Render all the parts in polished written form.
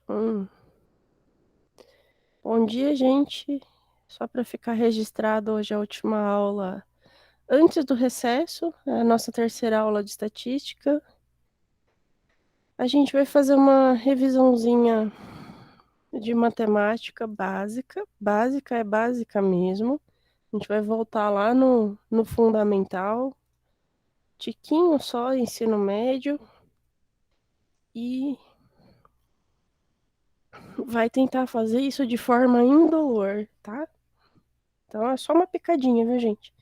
Hum. Bom dia, gente. Só para ficar registrado, hoje é a última aula antes do recesso, é a nossa terceira aula de estatística. A gente vai fazer uma revisãozinha de matemática básica. Básica é básica mesmo. A gente vai voltar lá no fundamental, tiquinho só, ensino médio, e vai tentar fazer isso de forma indolor, tá? Então é só uma picadinha, viu, gente?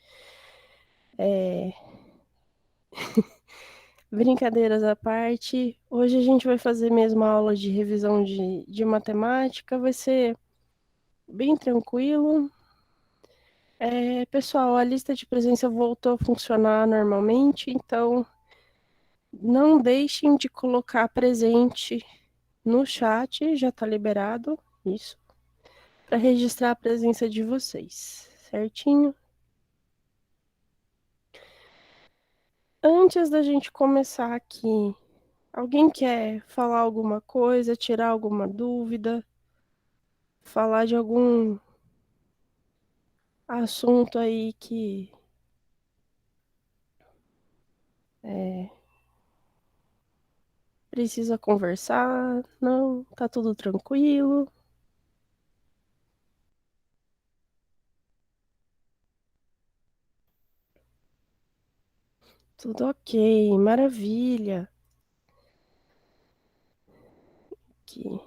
Brincadeiras à parte, hoje a gente vai fazer mesmo a aula de revisão de matemática, vai ser bem tranquilo. Pessoal, a lista de presença voltou a funcionar normalmente, então não deixem de colocar presente no chat, já está liberado isso, para registrar a presença de vocês, certinho? Antes da gente começar aqui, alguém quer falar alguma coisa, tirar alguma dúvida, falar de algum assunto aí que precisa conversar? Não, tá tudo tranquilo? Tudo ok, maravilha. Aqui,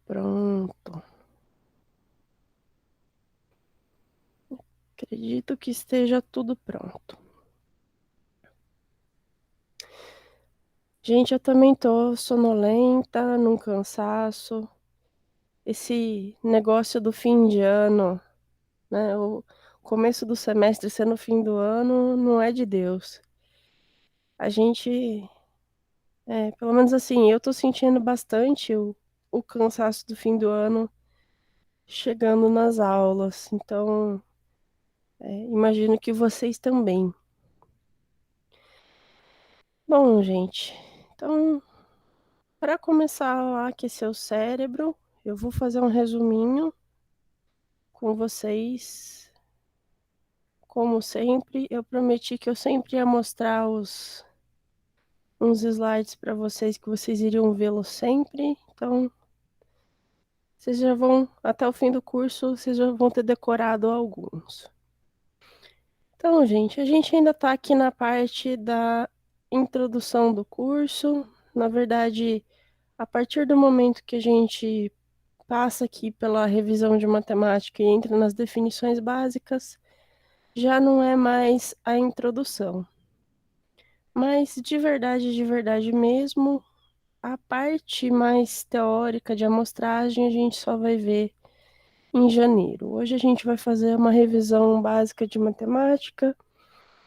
pronto. Acredito que esteja tudo pronto. Gente, eu também tô sonolenta, num cansaço. Esse negócio do fim de ano, né? O começo do semestre sendo o fim do ano, não é de Deus. A gente, pelo menos assim, eu tô sentindo bastante o cansaço do fim do ano chegando nas aulas. Então, imagino que vocês também. Bom, gente, então, para começar a aquecer o cérebro, eu vou fazer um resuminho com vocês. Como sempre, eu prometi que eu sempre ia mostrar uns slides para vocês que vocês iriam vê-los sempre. Então, vocês já vão, até o fim do curso, vocês já vão ter decorado alguns. Então, gente, a gente ainda está aqui na parte da introdução do curso. Na verdade, a partir do momento que a gente passa aqui pela revisão de matemática e entra nas definições básicas, já não é mais a introdução. Mas de verdade mesmo, a parte mais teórica de amostragem a gente só vai ver em janeiro. Hoje a gente vai fazer uma revisão básica de matemática,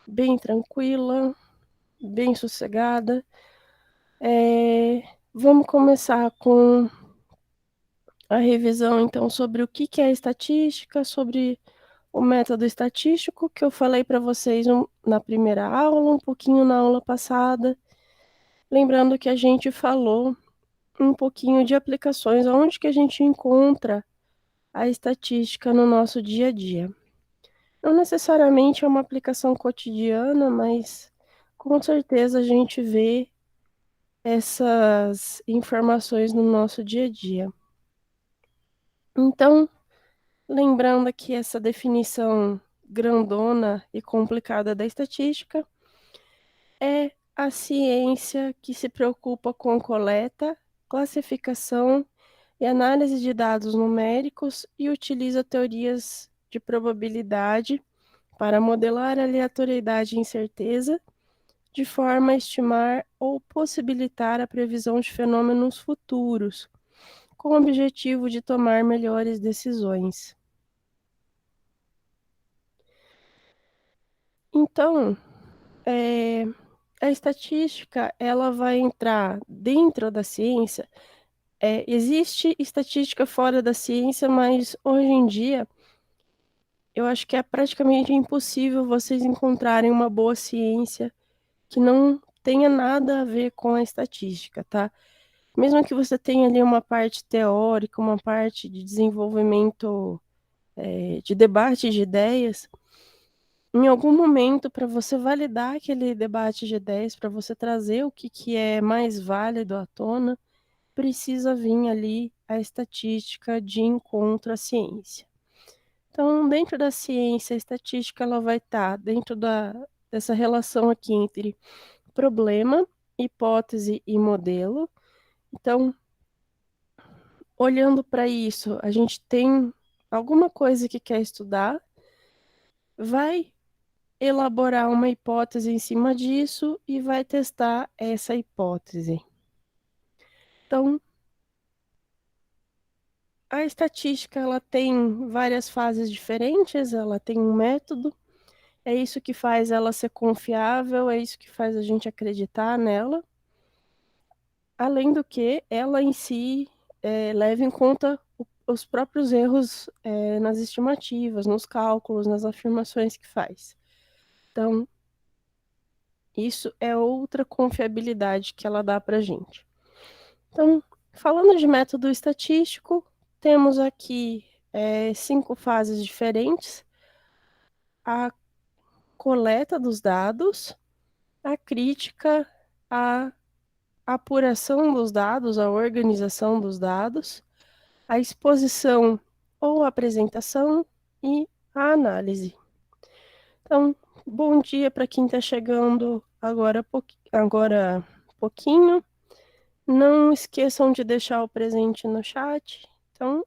bem tranquila, bem sossegada. Vamos começar com a revisão, então, sobre o que é estatística, sobre o método estatístico, que eu falei para vocês na primeira aula, um pouquinho na aula passada. Lembrando que a gente falou um pouquinho de aplicações, onde que a gente encontra a estatística no nosso dia a dia. Não necessariamente é uma aplicação cotidiana, mas com certeza a gente vê essas informações no nosso dia a dia. Então, lembrando aqui essa definição grandona e complicada da estatística, é a ciência que se preocupa com coleta, classificação e análise de dados numéricos e utiliza teorias de probabilidade para modelar aleatoriedade e incerteza, de forma a estimar ou possibilitar a previsão de fenômenos futuros, com o objetivo de tomar melhores decisões. Então, a estatística ela vai entrar dentro da ciência. Existe estatística fora da ciência, mas hoje em dia eu acho que é praticamente impossível vocês encontrarem uma boa ciência que não tenha nada a ver com a estatística, tá? Mesmo que você tenha ali uma parte teórica, uma parte de desenvolvimento, de debate de ideias, em algum momento, para você validar aquele debate de ideias, para você trazer o que é mais válido à tona, precisa vir ali a estatística de encontro à ciência. Então, dentro da ciência, a estatística ela vai estar dentro dessa relação aqui entre problema, hipótese e modelo. Então, olhando para isso, a gente tem alguma coisa que quer estudar, vai elaborar uma hipótese em cima disso e vai testar essa hipótese. Então, a estatística ela tem várias fases diferentes, ela tem um método, é isso que faz ela ser confiável, é isso que faz a gente acreditar nela. Além do que, ela em si leva em conta os próprios erros nas estimativas, nos cálculos, nas afirmações que faz. Então, isso é outra confiabilidade que ela dá para a gente. Então, falando de método estatístico, temos aqui 5 fases diferentes: a coleta dos dados, a crítica, a apuração dos dados, a organização dos dados, a exposição ou apresentação e a análise. Então, bom dia para quem está chegando agora pouquinho. Não esqueçam de deixar o presente no chat. Então,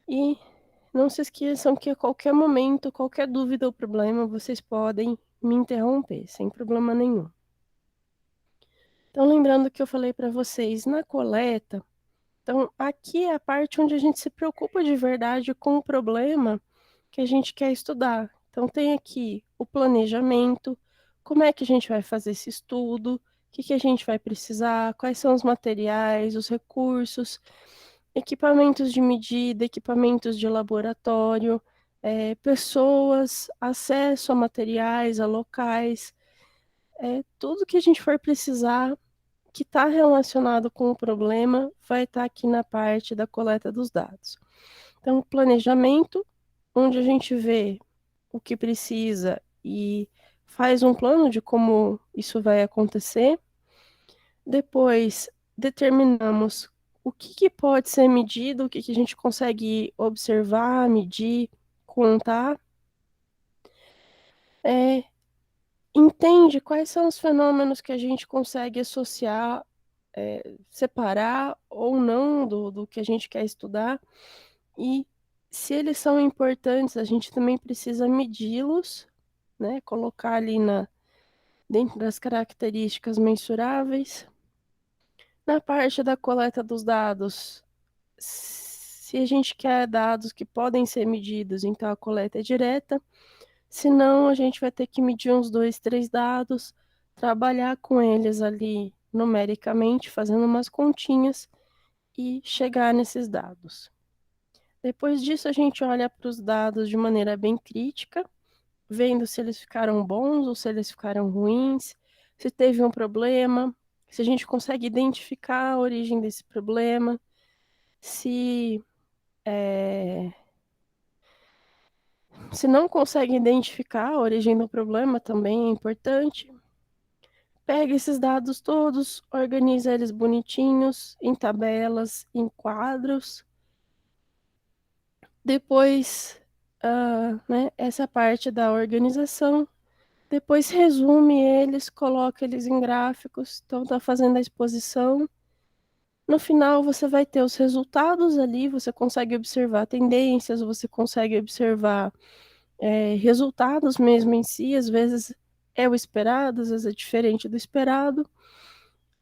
e não se esqueçam que a qualquer momento, qualquer dúvida ou problema, vocês podem me interromper, sem problema nenhum. Então, lembrando que eu falei para vocês na coleta, então aqui é a parte onde a gente se preocupa de verdade com o problema que a gente quer estudar. Então, tem aqui o planejamento, como é que a gente vai fazer esse estudo, o que a gente vai precisar, quais são os materiais, os recursos, equipamentos de medida, equipamentos de laboratório, pessoas, acesso a materiais, a locais, tudo que a gente for precisar que está relacionado com o problema vai estar aqui na parte da coleta dos dados. Então, planejamento, onde a gente vê o que precisa e faz um plano de como isso vai acontecer. Depois, determinamos o que pode ser medido, o que a gente consegue observar, medir, contar. Entende quais são os fenômenos que a gente consegue associar, separar ou não do que a gente quer estudar. E se eles são importantes, a gente também precisa medi-los, né? Colocar ali dentro das características mensuráveis. Na parte da coleta dos dados, se a gente quer dados que podem ser medidos, então a coleta é direta. Se não, a gente vai ter que medir uns 2, 3 dados, trabalhar com eles ali numericamente, fazendo umas continhas e chegar nesses dados. Depois disso, a gente olha para os dados de maneira bem crítica, vendo se eles ficaram bons ou se eles ficaram ruins, se teve um problema, se a gente consegue identificar a origem desse problema, se, se não consegue identificar a origem do problema, também é importante. Pega esses dados todos, organiza eles bonitinhos, em tabelas, em quadros. Depois, né, essa parte da organização. Depois resume eles, coloca eles em gráficos. Então, está fazendo a exposição. No final, você vai ter os resultados ali, você consegue observar tendências, você consegue observar resultados mesmo em si. Às vezes é o esperado, às vezes é diferente do esperado.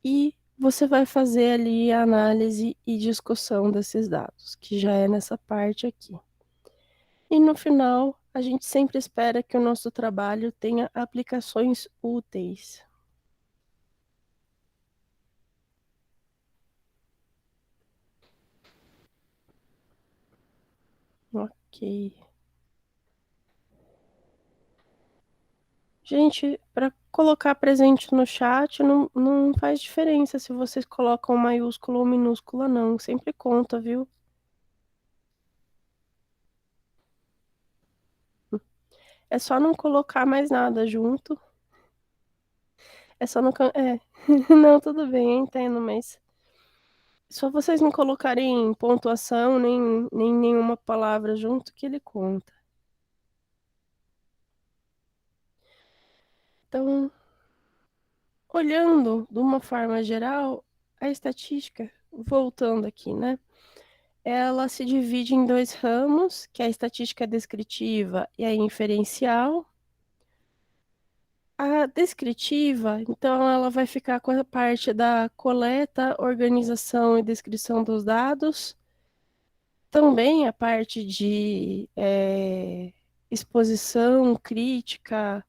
E você vai fazer ali a análise e discussão desses dados, que já é nessa parte aqui. E no final, a gente sempre espera que o nosso trabalho tenha aplicações úteis. Ok. Gente, para colocar presente no chat não faz diferença se vocês colocam maiúsculo ou minúscula, não. Sempre conta, viu? É só não colocar mais nada junto. É só não. É. Não, tudo bem, eu entendo, mas. Só vocês não colocarem pontuação nem nenhuma palavra junto que ele conta. Então, olhando de uma forma geral, a estatística, voltando aqui, né? Ela se divide em dois ramos, que é a estatística descritiva e a inferencial. A descritiva, então, ela vai ficar com a parte da coleta, organização e descrição dos dados. Também a parte de exposição crítica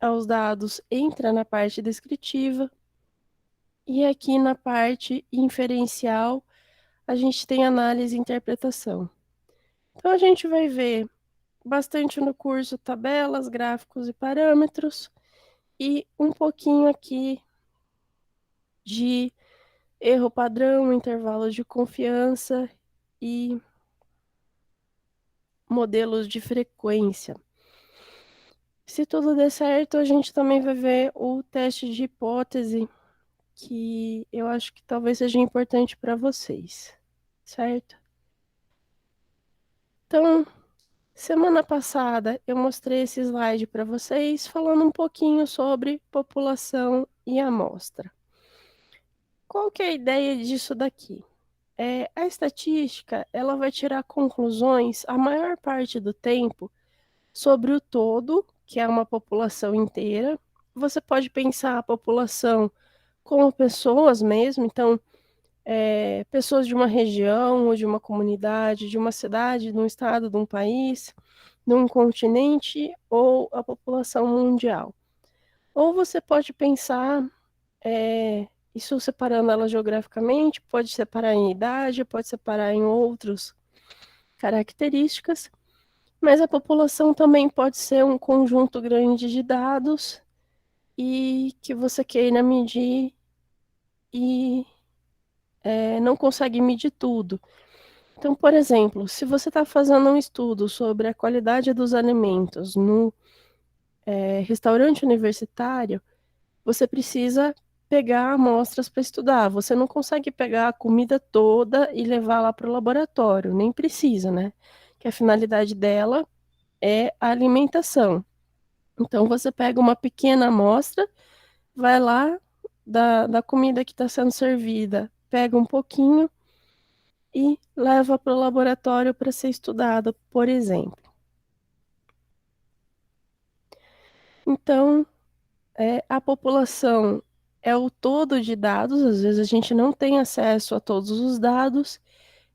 aos dados entra na parte descritiva. E aqui na parte inferencial, a gente tem análise e interpretação. Então, a gente vai ver bastante no curso tabelas, gráficos e parâmetros, e um pouquinho aqui de erro padrão, intervalos de confiança e modelos de frequência. Se tudo der certo, a gente também vai ver o teste de hipótese, que eu acho que talvez seja importante para vocês, certo? Então, semana passada eu mostrei esse slide para vocês, falando um pouquinho sobre população e amostra. Qual que é a ideia disso daqui? A estatística, ela vai tirar conclusões a maior parte do tempo sobre o todo, que é uma população inteira. Você pode pensar a população como pessoas mesmo, então, pessoas de uma região, ou de uma comunidade, de uma cidade, de um estado, de um país, de um continente, ou a população mundial. Ou você pode pensar, isso separando ela geograficamente, pode separar em idade, pode separar em outras características, mas a população também pode ser um conjunto grande de dados e que você queira medir e não consegue medir tudo. Então, por exemplo, se você está fazendo um estudo sobre a qualidade dos alimentos no restaurante universitário, você precisa pegar amostras para estudar. Você não consegue pegar a comida toda e levar lá para o laboratório, nem precisa, né? Que a finalidade dela é a alimentação. Então, você pega uma pequena amostra, vai lá da comida que está sendo servida, pega um pouquinho e leva para o laboratório para ser estudada, por exemplo. Então, a população é o todo de dados, às vezes a gente não tem acesso a todos os dados,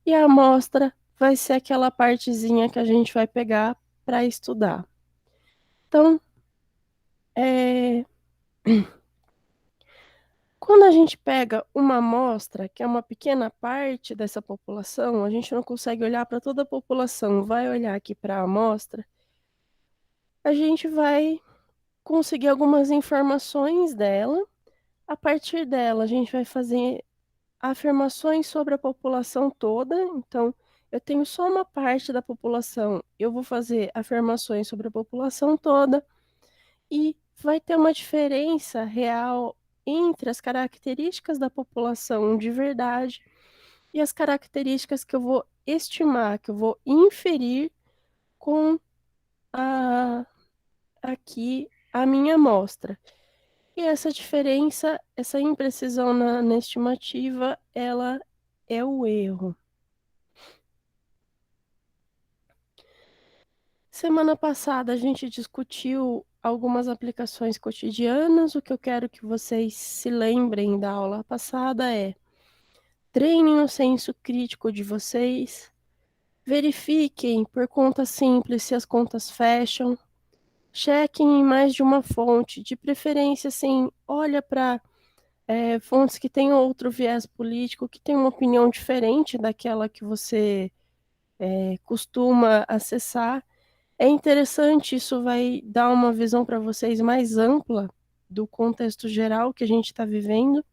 e a amostra vai ser aquela partezinha que a gente vai pegar para estudar. Então, quando a gente pega uma amostra, que é uma pequena parte dessa população, a gente não consegue olhar para toda a população, vai olhar aqui para a amostra, a gente vai conseguir algumas informações dela. A partir dela, a gente vai fazer afirmações sobre a população toda. Então, eu tenho só uma parte da população, eu vou fazer afirmações sobre a população toda e vai ter uma diferença real entre as características da população de verdade e as características que eu vou estimar, que eu vou inferir com aqui a minha amostra. E essa diferença, essa imprecisão na estimativa, ela é o erro. Semana passada a gente discutiu algumas aplicações cotidianas. O que eu quero que vocês se lembrem da aula passada é: treinem o senso crítico de vocês, verifiquem por conta simples se as contas fecham, chequem em mais de uma fonte, de preferência, assim, olha para fontes que têm outro viés político, que têm uma opinião diferente daquela que você costuma acessar. É interessante, isso vai dar uma visão para vocês mais ampla do contexto geral que a gente está vivendo.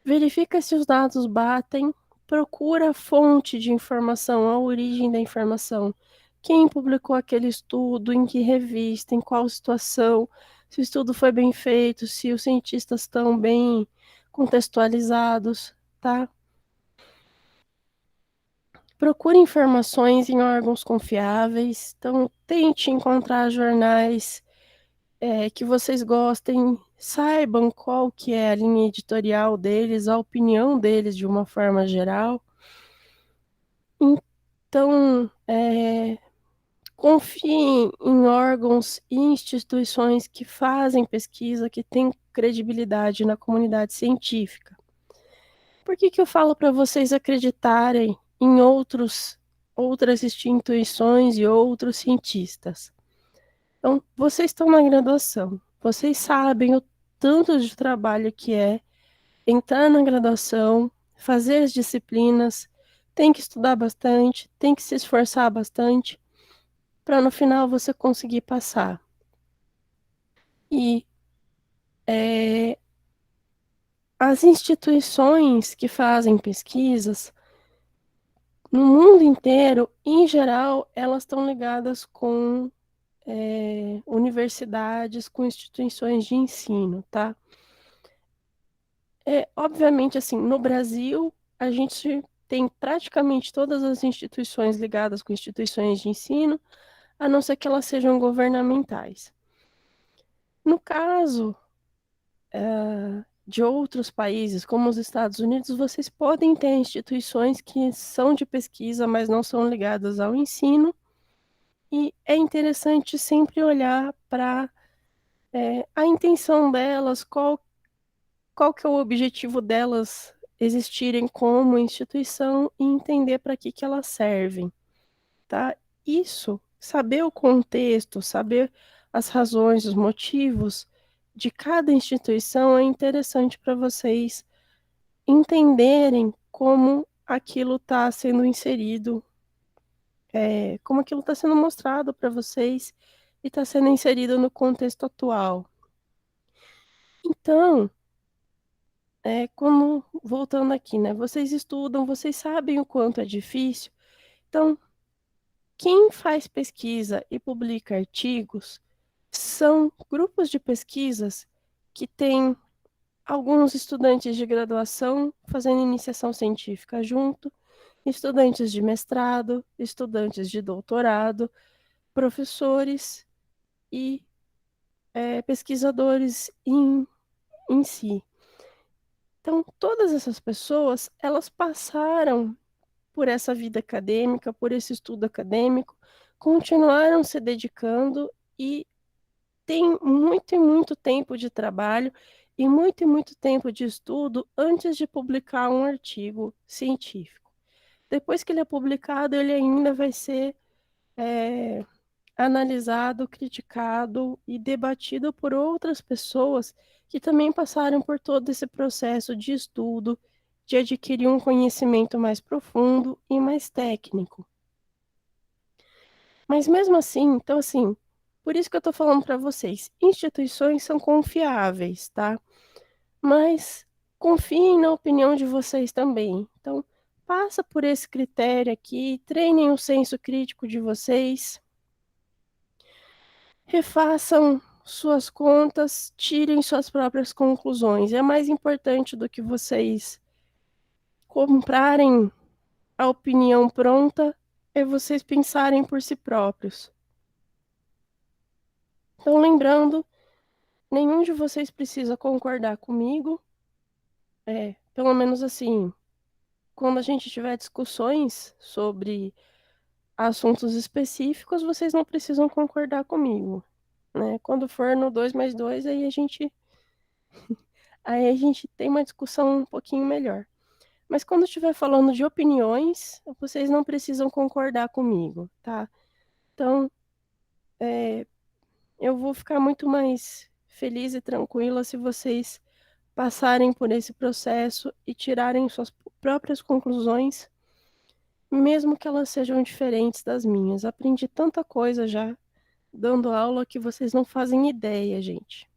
Verifica se os dados batem, procura a fonte de informação, a origem da informação. Quem publicou aquele estudo, em que revista, em qual situação, se o estudo foi bem feito, se os cientistas estão bem contextualizados, tá? Procure informações em órgãos confiáveis, então tente encontrar jornais que vocês gostem, saibam qual que é a linha editorial deles, a opinião deles de uma forma geral. Então, confiem em órgãos e instituições que fazem pesquisa, que têm credibilidade na comunidade científica. Por que que eu falo para vocês acreditarem em outras instituições e outros cientistas? Então, vocês estão na graduação, vocês sabem o tanto de trabalho que é entrar na graduação, fazer as disciplinas, tem que estudar bastante, tem que se esforçar bastante, para no final você conseguir passar. E as instituições que fazem pesquisas, no mundo inteiro, em geral, elas estão ligadas com universidades, com instituições de ensino, tá? Obviamente, assim, no Brasil, a gente tem praticamente todas as instituições ligadas com instituições de ensino, a não ser que elas sejam governamentais. No caso, de outros países, como os Estados Unidos, vocês podem ter instituições que são de pesquisa, mas não são ligadas ao ensino, e é interessante sempre olhar para a intenção delas, qual que é o objetivo delas existirem como instituição e entender para que elas servem, tá? Isso, saber o contexto, saber as razões, os motivos de cada instituição é interessante para vocês entenderem como aquilo está sendo inserido, como aquilo está sendo mostrado para vocês e está sendo inserido no contexto atual. Então, como voltando aqui, né? Vocês estudam, vocês sabem o quanto é difícil. Então, quem faz pesquisa e publica artigos são grupos de pesquisas que têm alguns estudantes de graduação fazendo iniciação científica junto, estudantes de mestrado, estudantes de doutorado, professores e pesquisadores em si. Então, todas essas pessoas, elas passaram por essa vida acadêmica, por esse estudo acadêmico, continuaram se dedicando e tem muito e muito tempo de trabalho e muito tempo de estudo antes de publicar um artigo científico. Depois que ele é publicado, ele ainda vai ser analisado, criticado e debatido por outras pessoas que também passaram por todo esse processo de estudo, de adquirir um conhecimento mais profundo e mais técnico. Mas mesmo assim, então assim, por isso que eu estou falando para vocês, instituições são confiáveis, tá? Mas confiem na opinião de vocês também. Então, passa por esse critério aqui, treinem o senso crítico de vocês, refaçam suas contas, tirem suas próprias conclusões. É mais importante do que vocês comprarem a opinião pronta, é vocês pensarem por si próprios. Então, lembrando, nenhum de vocês precisa concordar comigo. Pelo menos assim, quando a gente tiver discussões sobre assuntos específicos, vocês não precisam concordar comigo, né? Quando for no 2 mais 2, aí a gente tem uma discussão um pouquinho melhor. Mas quando estiver falando de opiniões, vocês não precisam concordar comigo, tá? Então, eu vou ficar muito mais feliz e tranquila se vocês passarem por esse processo e tirarem suas próprias conclusões mesmo que elas sejam diferentes das minhas. Aprendi tanta coisa já dando aula que vocês não fazem ideia, gente.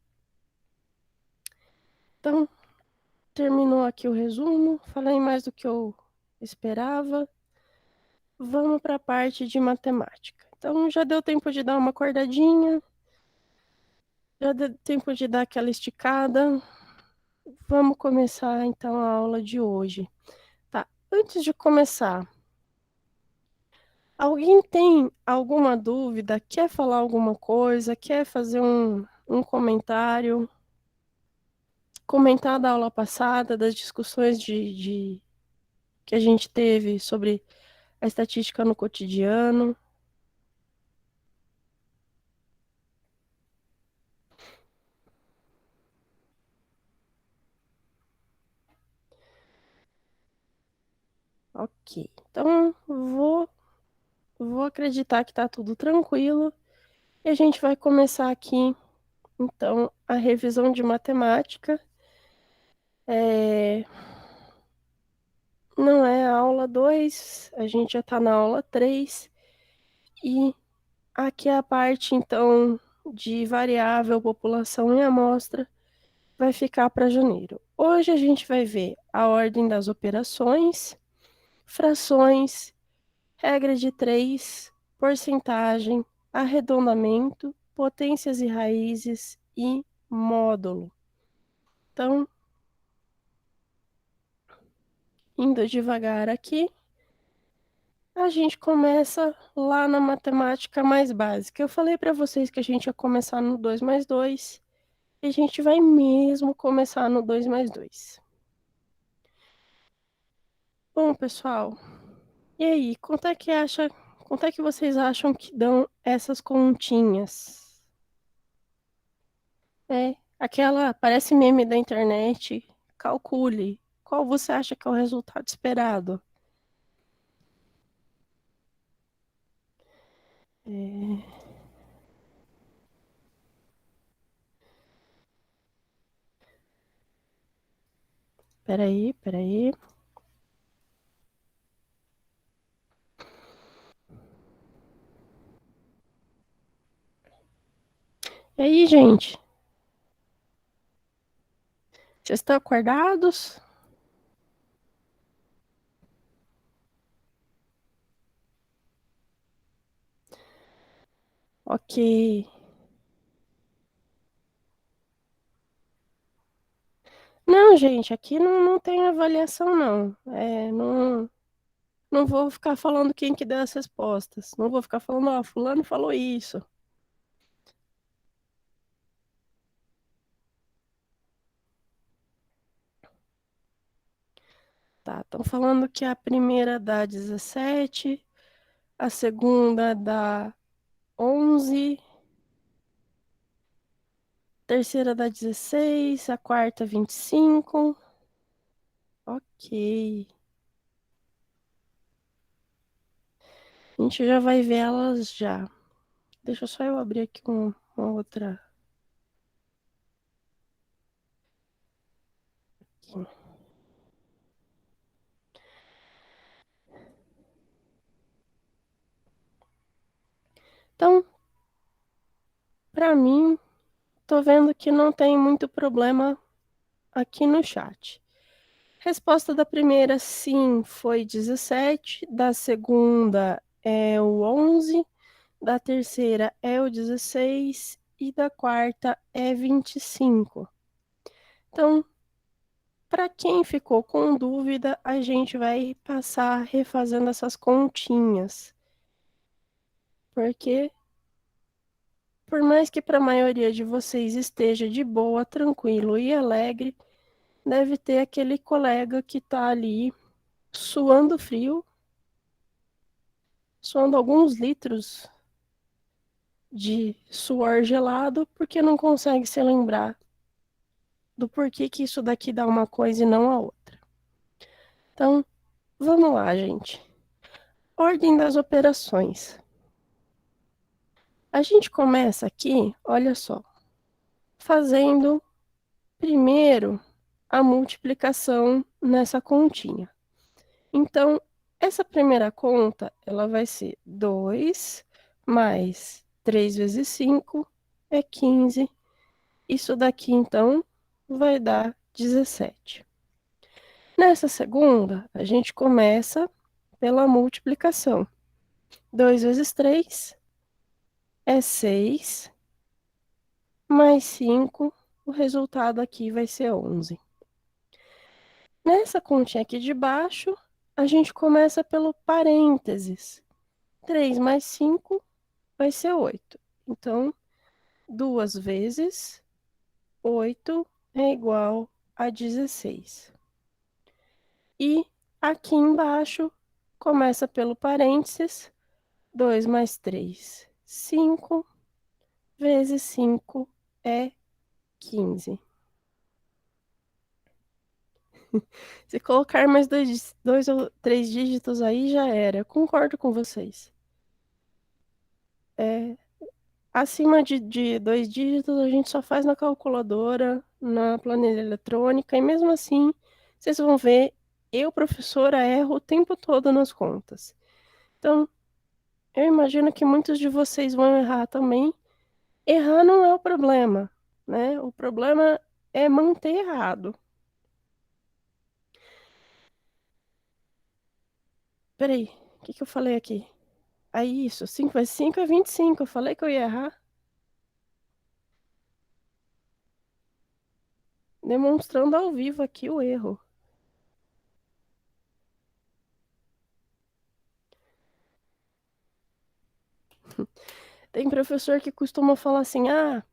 Então, terminou aqui o resumo, falei mais do que eu esperava. Vamos para a parte de matemática. Então, já deu tempo de dar uma acordadinha, já deu tempo de dar aquela esticada. Vamos começar então a aula de hoje. Tá, antes de começar, alguém tem alguma dúvida? Quer falar alguma coisa? Quer fazer um comentário? Comentar da aula passada, das discussões que a gente teve sobre a estatística no cotidiano? Ok, então vou acreditar que está tudo tranquilo e a gente vai começar aqui, então, a revisão de matemática. Não é a aula 2, a gente já está na aula 3 e aqui é a parte, então, de variável, população e amostra vai ficar para janeiro. Hoje a gente vai ver a ordem das operações, frações, regra de 3, porcentagem, arredondamento, potências e raízes e módulo. Então, indo devagar aqui, a gente começa lá na matemática mais básica. Eu falei para vocês que a gente ia começar no 2 mais 2, e a gente vai mesmo começar no 2 mais 2. Bom, pessoal, e aí, quanto é que vocês acham que dão essas continhas? Aquela, parece meme da internet, calcule, qual você acha que é o resultado esperado? É, peraí. E aí, gente, vocês estão acordados? Ok. Não, gente, aqui não tem avaliação, não. Não vou ficar falando quem que deu as respostas. Não vou ficar falando, ó, fulano falou isso. Tá, estão falando que a primeira dá 17, a segunda dá 11, a terceira dá 16, a quarta 25. Ok. A gente já vai ver elas já. Deixa só eu abrir aqui uma outra. Aqui. Então, para mim, tô vendo que não tem muito problema aqui no chat. Resposta da primeira, sim, foi 17. Da segunda é o 11. Da terceira é o 16. E da quarta é 25. Então, para quem ficou com dúvida, a gente vai passar refazendo essas continhas. Porque, por mais que para a maioria de vocês esteja de boa, tranquilo e alegre, deve ter aquele colega que está ali suando frio, suando alguns litros de suor gelado, porque não consegue se lembrar do porquê que isso daqui dá uma coisa e não a outra. Então, vamos lá, gente. Ordem das operações. A gente começa aqui, olha só, fazendo primeiro a multiplicação nessa continha. Então, Essa primeira conta, ela vai ser 2 mais 3 vezes 5 é 15. Isso daqui, então, vai dar 17. Nessa segunda, a gente começa pela multiplicação. 2 vezes 3 é 6, mais 5, o resultado aqui vai ser 11. Nessa continha aqui de baixo, a gente começa pelo parênteses. 3 mais 5 vai ser 8. Então, 2 vezes 8 é igual a 16. E aqui embaixo, começa pelo parênteses. 2 mais 3, 5, vezes 5 é 15. Se colocar mais dois ou três dígitos aí, já era. Eu concordo com vocês. Acima de dois dígitos, a gente só faz na calculadora, na planilha eletrônica, e mesmo assim, vocês vão ver, eu, professora, erro o tempo todo nas contas. Então, eu imagino que muitos de vocês vão errar também. Errar não é o problema, né? O problema é manter errado. Peraí, o que eu falei aqui? Aí, isso, 5 vezes 5 é 25. Eu falei que eu ia errar, demonstrando ao vivo aqui o erro. Tem professor que costuma falar assim: ah,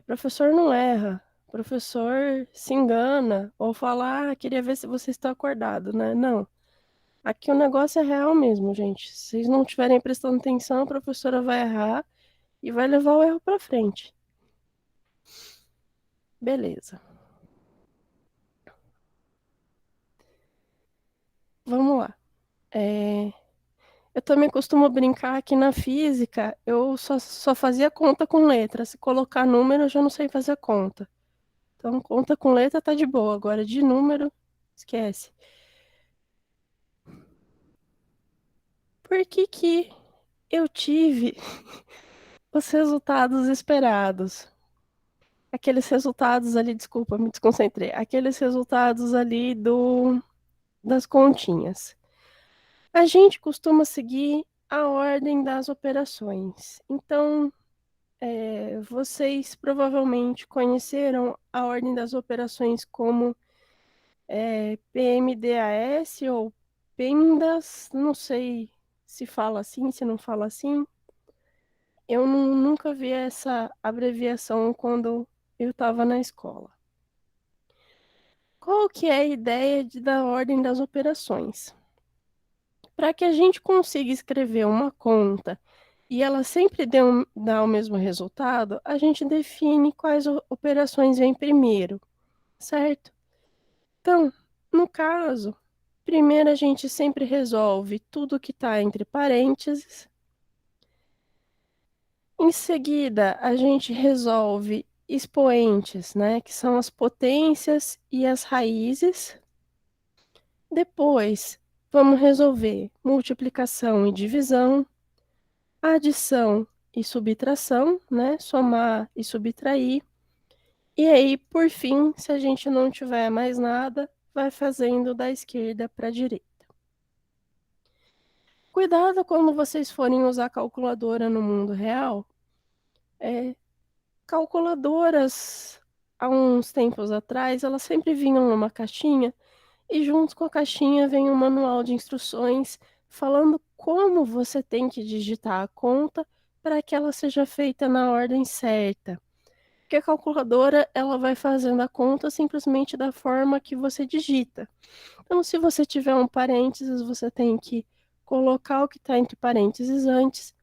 professor não erra, professor se engana, ou falar, ah, queria ver se você está acordado, né? Não. Aqui o negócio é real mesmo, gente. Se vocês não estiverem prestando atenção, a professora vai errar e vai levar o erro para frente. Beleza. Vamos lá. Eu também costumo brincar que na física eu só fazia conta com letra. Se colocar número, eu já não sei fazer conta. Então, conta com letra tá de boa. Agora, de número, esquece. Por que que eu tive os resultados esperados? Aqueles resultados ali, desculpa, me desconcentrei. Aqueles resultados ali das continhas. A gente costuma seguir a ordem das operações. Então, vocês provavelmente conheceram a ordem das operações como PMDAS ou PEMDAS, não sei se fala assim, se não fala assim. Eu nunca vi essa abreviação quando eu estava na escola. Qual que é a ideia da ordem das operações? Para que a gente consiga escrever uma conta e ela sempre dá o mesmo resultado, a gente define quais operações vêm primeiro, certo? Então, no caso, primeiro a gente sempre resolve tudo que está entre parênteses. Em seguida, a gente resolve expoentes, né, que são as potências e as raízes. Depois, vamos resolver multiplicação e divisão, adição e subtração, né, somar e subtrair. E aí, por fim, se a gente não tiver mais nada, vai fazendo da esquerda para a direita. Cuidado quando vocês forem usar calculadora no mundo real. Calculadoras, há uns tempos atrás, elas sempre vinham numa caixinha e junto com a caixinha vem um manual de instruções falando como você tem que digitar a conta para que ela seja feita na ordem certa. Porque a calculadora, ela vai fazendo a conta simplesmente da forma que você digita. Então, se você tiver um parênteses, você tem que colocar o que está entre parênteses antes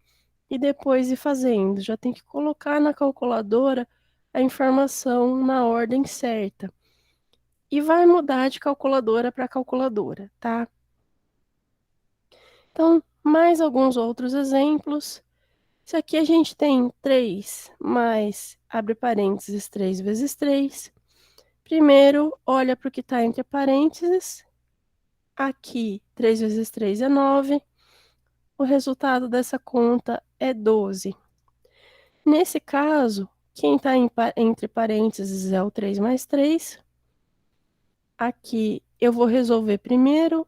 e depois ir fazendo. Já tem que colocar na calculadora a informação na ordem certa. E vai mudar de calculadora para calculadora, tá? Então, mais alguns outros exemplos. Se aqui a gente tem 3 mais, abre parênteses, 3 vezes 3. Primeiro, olha para o que está entre parênteses Aqui, 3 vezes 3 é 9. O resultado dessa conta é 12. Nesse caso, quem está entre parênteses é o 3 mais 3. Aqui eu vou resolver primeiro.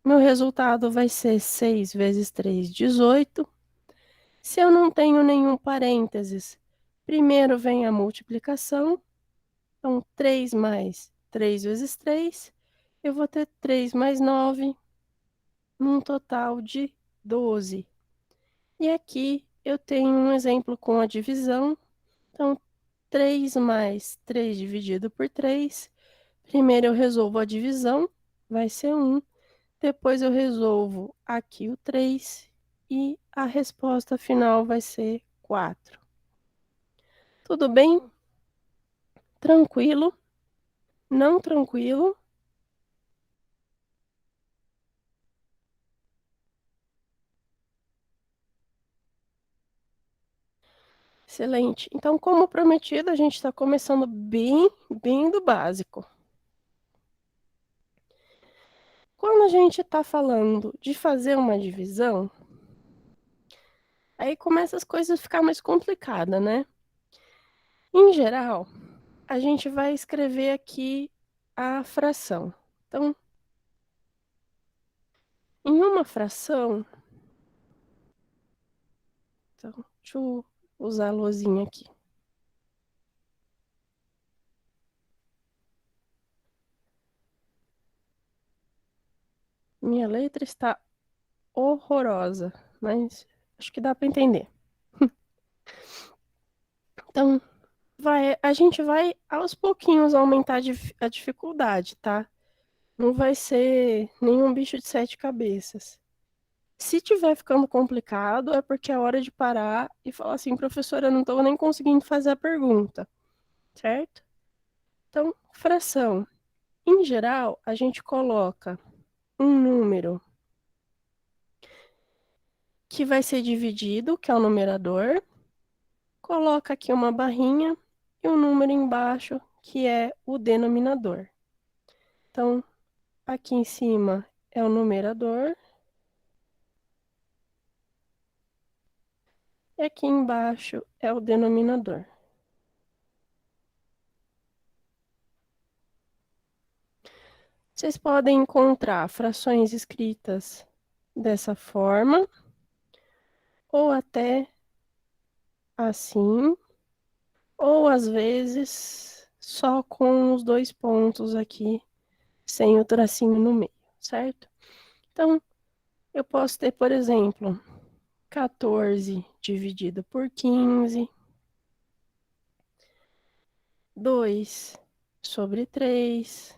Meu resultado vai ser 6 vezes 3, 18. Se eu não tenho nenhum parênteses, primeiro vem a multiplicação. Então, 3 mais 3 vezes 3, eu vou ter 3 mais 9, num total de 12. E aqui eu tenho um exemplo com a divisão. Então, 3 mais 3 dividido por 3. Primeiro eu resolvo a divisão, vai ser 1. Depois eu resolvo aqui o 3 e a resposta final vai ser 4. Tudo bem? Tranquilo? Não tranquilo? Excelente. Então, como prometido, a gente está começando bem do básico. Quando a gente está falando de fazer uma divisão, aí começa as coisas a ficar mais complicadas, né? Em geral, a gente vai escrever aqui a fração. Então, em uma fração, então, deixa eu usar a luzinha aqui. Minha letra está horrorosa, mas acho que dá para entender. Então, a gente vai aos pouquinhos aumentar a dificuldade, tá? Não vai ser nenhum bicho de sete cabeças. Se tiver ficando complicado, é porque é hora de parar e falar assim, professora, eu não estou nem conseguindo fazer a pergunta, certo? Então, fração. Em geral, a gente coloca um número que vai ser dividido, que é o numerador, coloca aqui uma barrinha e um número embaixo, que é o denominador. Então, aqui em cima é o numerador e aqui embaixo é o denominador. Vocês podem encontrar frações escritas dessa forma, ou até assim, ou às vezes só com os dois pontos aqui, sem o tracinho no meio, certo? Então, eu posso ter, por exemplo, 14 dividido por 15, 2 sobre 3,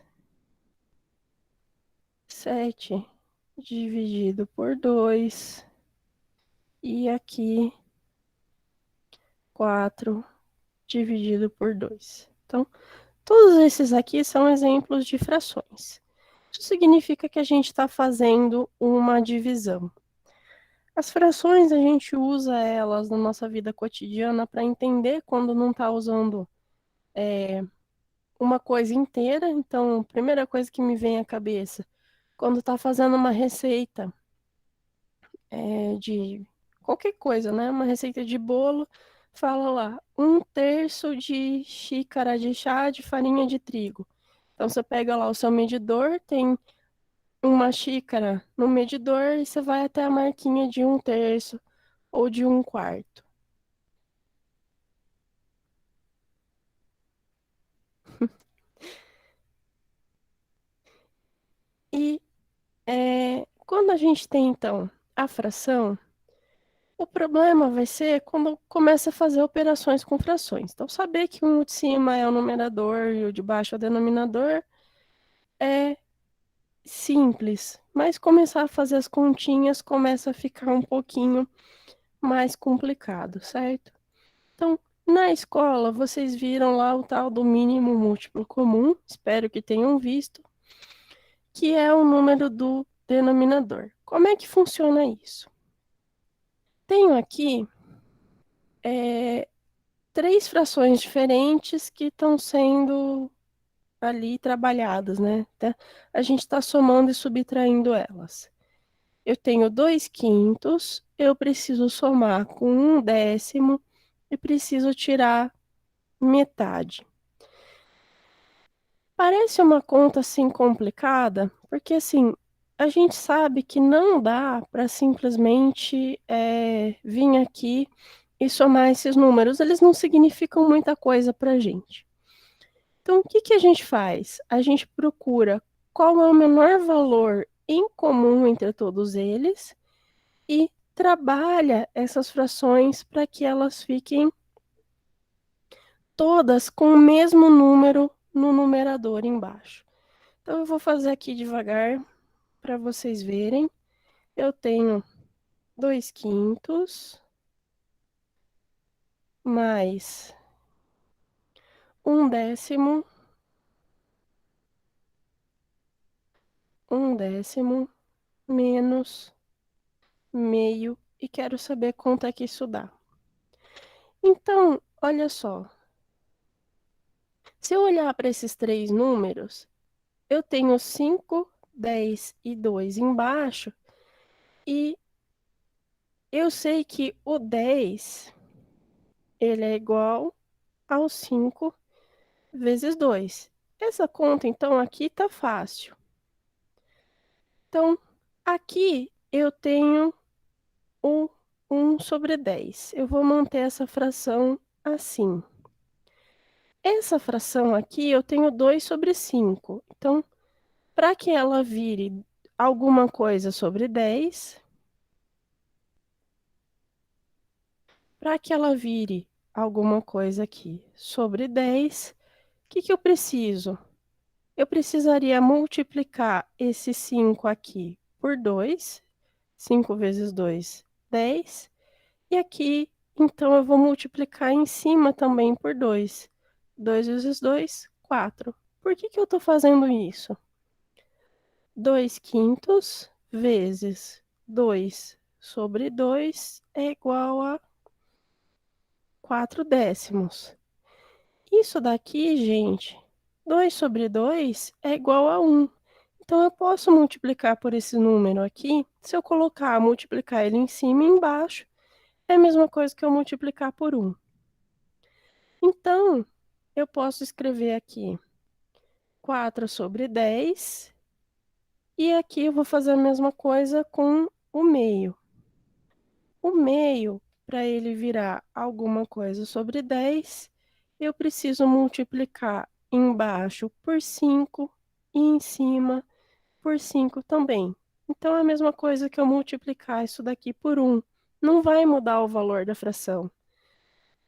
7 dividido por 2, e aqui 4 dividido por 2. Então, todos esses aqui são exemplos de frações. Isso significa que a gente está fazendo uma divisão. As frações, a gente usa elas na nossa vida cotidiana para entender quando não está usando uma coisa inteira. Então, a primeira coisa que me vem à cabeça, quando está fazendo uma receita de qualquer coisa, né? Uma receita de bolo, fala lá, 1/3 de xícara de chá de farinha de trigo. Então, você pega lá o seu medidor, tem uma xícara no medidor e você vai até a marquinha de 1/3 ou de 1/4. E quando a gente tem, então, a fração, o problema vai ser quando começa a fazer operações com frações. Então, saber que o de cima é o numerador e o de baixo é o denominador é simples, mas começar a fazer as continhas começa a ficar um pouquinho mais complicado, certo? Então, na escola, vocês viram lá o tal do mínimo múltiplo comum, espero que tenham visto, que é o número do denominador. Como é que funciona isso? Tenho aqui três frações diferentes que estão sendo ali trabalhadas, né? A gente está somando e subtraindo elas. Eu tenho 2/5, eu preciso somar com 1/10 e preciso tirar metade. Parece uma conta assim complicada, porque assim, a gente sabe que não dá para simplesmente vir aqui e somar esses números, eles não significam muita coisa para a gente. Então, o que que a gente faz? A gente procura qual é o menor valor em comum entre todos eles e trabalha essas frações para que elas fiquem todas com o mesmo número no numerador embaixo. Então, eu vou fazer aqui devagar para vocês verem. Eu tenho 2/5 mais 1/10, 1/10 menos meio, e quero saber quanto é que isso dá. Então, olha só. Se eu olhar para esses três números, eu tenho 5, 10 e 2 embaixo, e eu sei que o 10 ele é igual ao 5 vezes 2. Essa conta, então, aqui tá fácil. Então, aqui eu tenho o 1/10. Eu vou manter essa fração assim. Essa fração aqui eu tenho 2/5. Então, para que ela vire alguma coisa sobre 10, para que ela vire alguma coisa aqui sobre 10, o que que eu preciso? Eu precisaria multiplicar esse 5 aqui por 2. 5 vezes 2, 10. E aqui, então, eu vou multiplicar em cima também por 2. 2 vezes 2, 4. Por que que eu estou fazendo isso? 2/5 vezes 2 sobre 2 é igual a 4/10. Isso daqui, gente, 2 sobre 2 é igual a 1. Então, eu posso multiplicar por esse número aqui. Se eu multiplicar ele em cima e embaixo, é a mesma coisa que eu multiplicar por 1. Então, eu posso escrever aqui 4/10. E aqui eu vou fazer a mesma coisa com o meio. O meio, para ele virar alguma coisa sobre 10, eu preciso multiplicar embaixo por 5 e em cima por 5 também. Então, é a mesma coisa que eu multiplicar isso daqui por 1. Não vai mudar o valor da fração.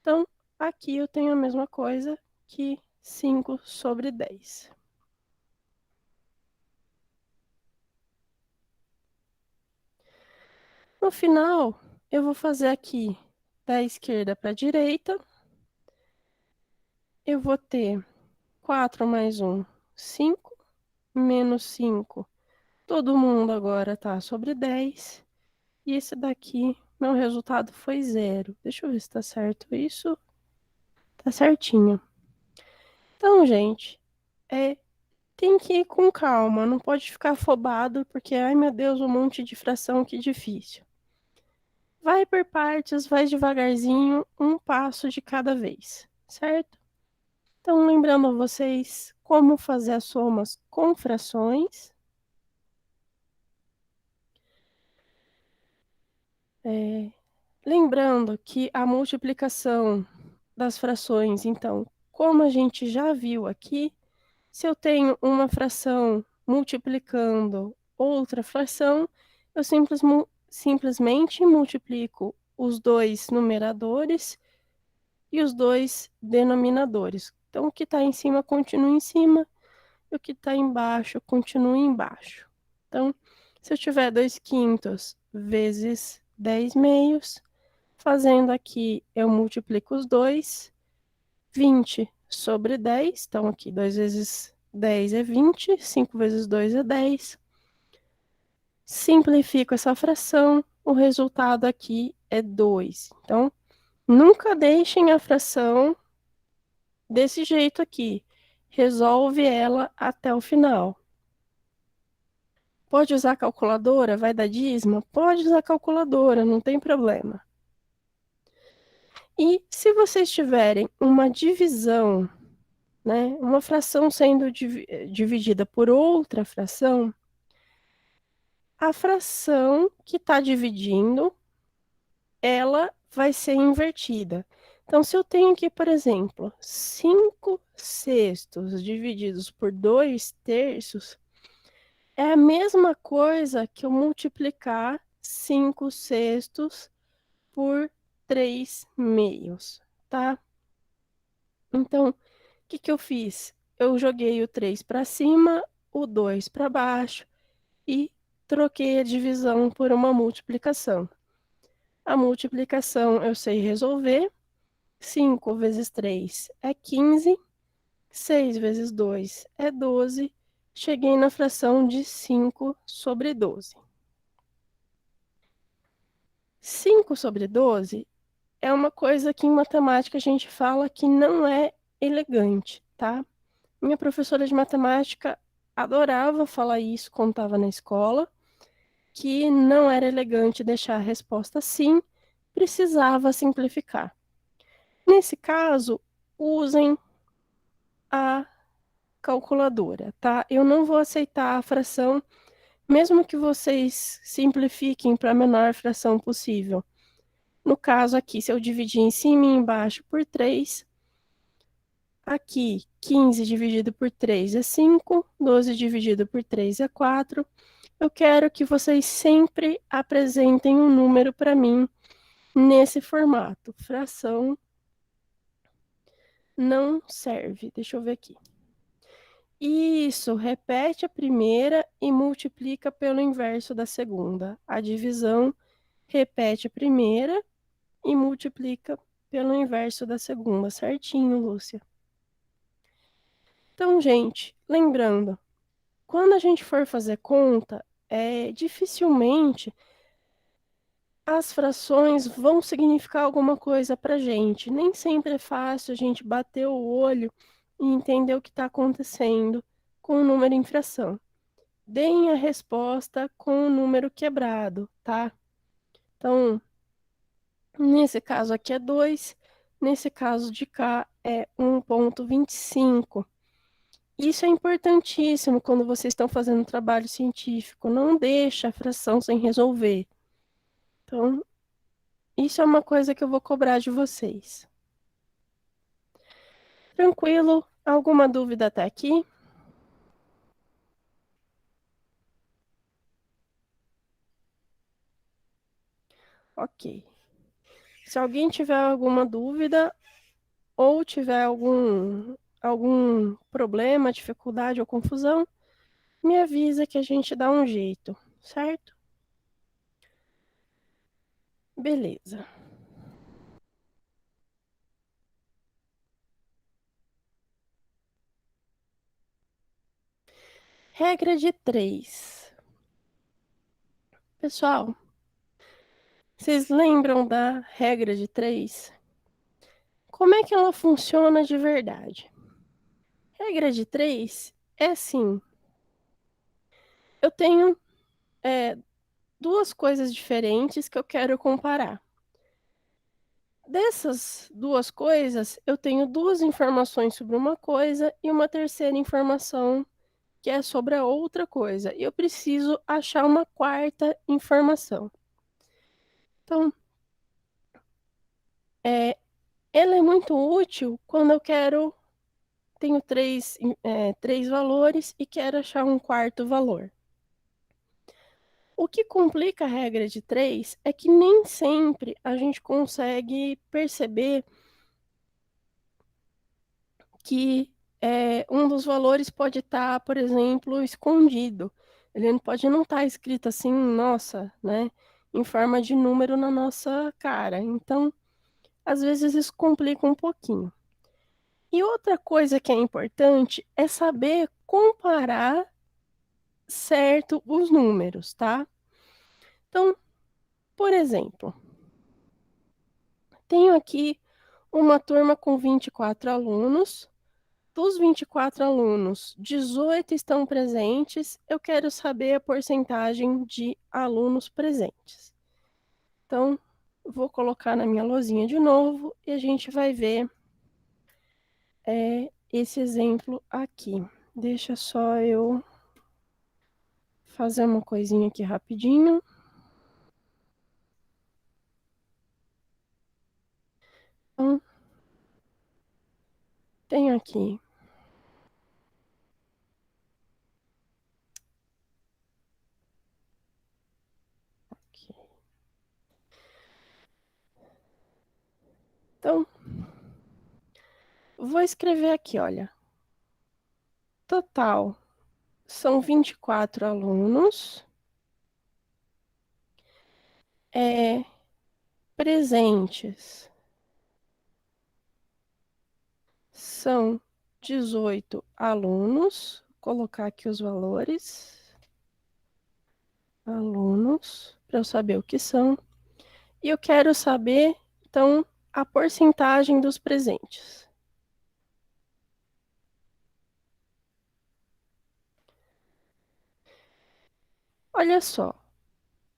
Então, aqui eu tenho a mesma coisa que 5/10. No final, eu vou fazer aqui da esquerda para a direita. Eu vou ter 4 mais 1, 5, menos 5. Todo mundo agora está sobre 10. E esse daqui, meu resultado foi 0. Deixa eu ver se está certo isso. Tá certinho. Então, gente, tem que ir com calma, não pode ficar afobado, porque, ai meu Deus, um monte de fração, que difícil. Vai por partes, vai devagarzinho, um passo de cada vez, certo? Então, lembrando a vocês como fazer as somas com frações. Lembrando que a multiplicação das frações, então, como a gente já viu aqui, se eu tenho uma fração multiplicando outra fração, eu simplesmente multiplico os dois numeradores e os dois denominadores. Então, o que está em cima continua em cima, e o que está embaixo continua embaixo. Então, se eu tiver 2/5 vezes 10/2, fazendo aqui, eu multiplico os dois, 20/10. Então, aqui 2 vezes 10 é 20, 5 vezes 2 é 10. Simplifico essa fração, o resultado aqui é 2. Então, nunca deixem a fração desse jeito aqui. resolve ela até o final. Pode usar calculadora? Vai dar dízima? Pode usar calculadora, não tem problema. E se vocês tiverem uma divisão, né, uma fração sendo dividida por outra fração, a fração que está dividindo, ela vai ser invertida. Então, se eu tenho aqui, por exemplo, 5 sextos divididos por 2 terços, é a mesma coisa que eu multiplicar 5 sextos por 3 meios, tá? Então, o que que eu fiz? Eu joguei o 3 para cima, o 2 para baixo e troquei a divisão por uma multiplicação. A multiplicação eu sei resolver. 5 vezes 3 é 15. 6 vezes 2 é 12. Cheguei na fração de 5 sobre 12. 5 sobre 12 é uma coisa que em matemática a gente fala que não é elegante, tá? Minha professora de matemática adorava falar isso quando estava na escola, que não era elegante deixar a resposta assim, precisava simplificar. Nesse caso, usem a calculadora, tá? Eu não vou aceitar a fração, mesmo que vocês simplifiquem para a menor fração possível. No caso aqui, se eu dividir em cima e embaixo por 3, aqui 15 dividido por 3 é 5, 12 dividido por 3 é 4. Eu quero que vocês sempre apresentem um número para mim nesse formato. Fração não serve. Deixa eu ver aqui. Isso, repete a primeira e multiplica pelo inverso da segunda. A divisão repete a primeira e multiplica pelo inverso da segunda. Certinho, Lúcia. Então, gente, lembrando, quando a gente for fazer conta, dificilmente as frações vão significar alguma coisa para a gente. Nem sempre é fácil a gente bater o olho e entender o que está acontecendo com o número em fração. Deem a resposta com o número quebrado, tá? Então, nesse caso aqui é 2, nesse caso de cá é 1,25. Isso é importantíssimo quando vocês estão fazendo trabalho científico. Não deixa a fração sem resolver. Então, isso é uma coisa que eu vou cobrar de vocês. Tranquilo? Alguma dúvida até aqui? Ok. Se alguém tiver alguma dúvida ou tiver algum problema, dificuldade ou confusão, me avisa que a gente dá um jeito, certo? Beleza. Regra de 3. Pessoal, vocês lembram da regra de 3? Como é que ela funciona de verdade? Regra de 3 é assim: eu tenho duas coisas diferentes que eu quero comparar. Dessas duas coisas, eu tenho duas informações sobre uma coisa e uma terceira informação que é sobre a outra coisa. E eu preciso achar uma quarta informação. Então, ela é muito útil quando eu tenho três valores e quero achar um quarto valor. O que complica a regra de 3 é que nem sempre a gente consegue perceber que um dos valores pode estar, por exemplo, escondido. Ele pode não estar escrito assim, nossa, né, em forma de número na nossa cara. Então, às vezes isso complica um pouquinho. E outra coisa que é importante é saber comparar certo os números, tá? Então, por exemplo, tenho aqui uma turma com 24 alunos, Dos 24 alunos, 18 estão presentes. Eu quero saber a porcentagem de alunos presentes. Então, vou colocar na minha lousinha de novo e a gente vai ver esse exemplo aqui. Deixa só eu fazer uma coisinha aqui rapidinho. Então, tenho aqui. Então, vou escrever aqui, olha. Total, são 24 alunos. Presentes são 18 alunos. Vou colocar aqui os valores. Alunos, para eu saber o que são. E eu quero saber, então, a porcentagem dos presentes. Olha só,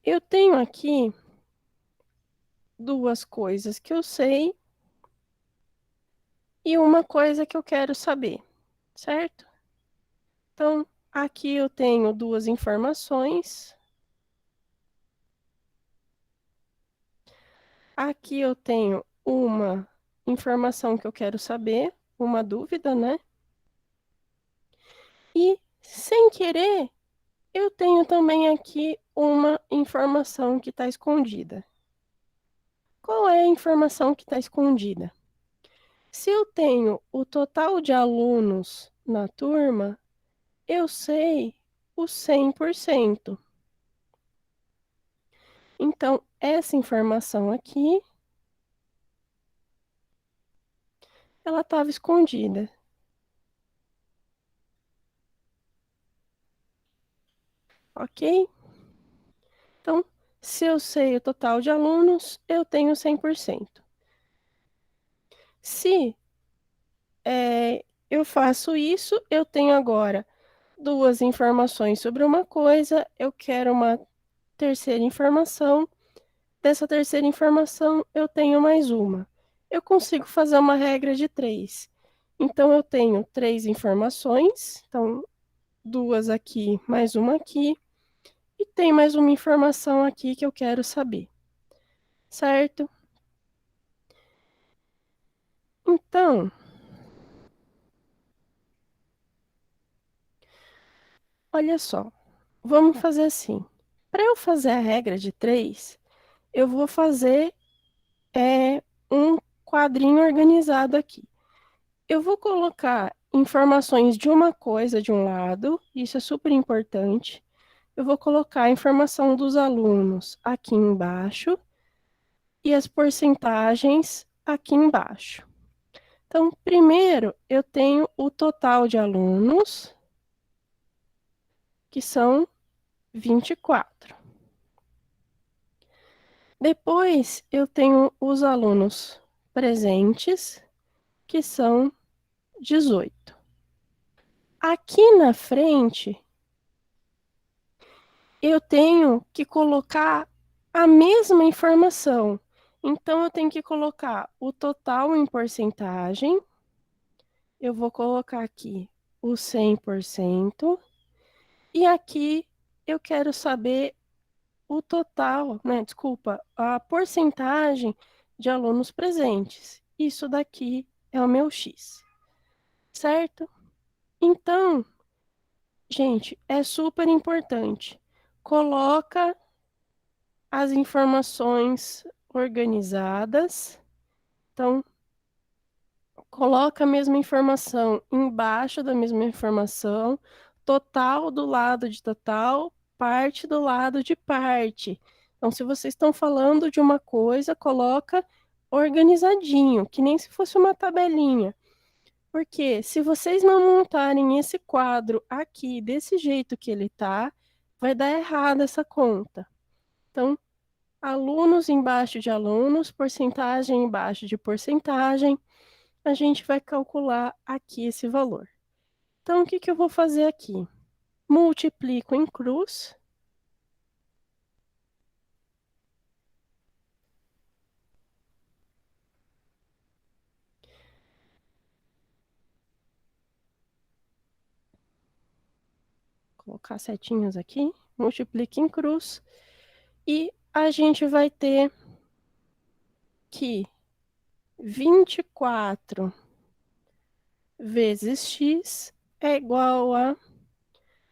eu tenho aqui duas coisas que eu sei e uma coisa que eu quero saber, certo? Então, aqui eu tenho duas informações. Aqui eu tenho uma informação que eu quero saber, uma dúvida, né? E, sem querer, eu tenho também aqui uma informação que está escondida. Qual é a informação que está escondida? Se eu tenho o total de alunos na turma, eu sei o 100%. Então, essa informação aqui, ela estava escondida. Ok? Então, se eu sei o total de alunos, eu tenho 100%. Se eu faço isso, eu tenho agora duas informações sobre uma coisa, eu quero uma terceira informação. Dessa terceira informação, eu tenho mais uma. Eu consigo fazer uma regra de 3. Então, eu tenho 3 informações, então, duas aqui, mais uma aqui, e tem mais uma informação aqui que eu quero saber, certo? Então, olha só, vamos fazer assim. Para eu fazer a regra de 3, eu vou fazer um quadrinho organizado aqui. Eu vou colocar informações de uma coisa de um lado, isso é super importante. Eu vou colocar a informação dos alunos aqui embaixo e as porcentagens aqui embaixo. Então, primeiro, eu tenho o total de alunos, que são 24. Depois, eu tenho os alunos presentes, que são 18. Aqui na frente, eu tenho que colocar a mesma informação. Então, eu tenho que colocar o total em porcentagem. Eu vou colocar aqui o 100%. E aqui eu quero saber o total, né? Desculpa, a porcentagem de alunos presentes. Isso daqui é o meu X, certo? Então, gente, é super importante. Coloca as informações organizadas. Então, coloca a mesma informação embaixo da mesma informação, total do lado de total, parte do lado de parte. Então, se vocês estão falando de uma coisa, coloca organizadinho, que nem se fosse uma tabelinha. Porque se vocês não montarem esse quadro aqui desse jeito que ele tá, vai dar errado essa conta. Então, alunos embaixo de alunos, porcentagem embaixo de porcentagem. a gente vai calcular aqui esse valor. Então, o que eu vou fazer aqui? Multiplico em cruz. Colocar setinhas aqui. Multiplico em cruz. E a gente vai ter que 24 vezes x é igual a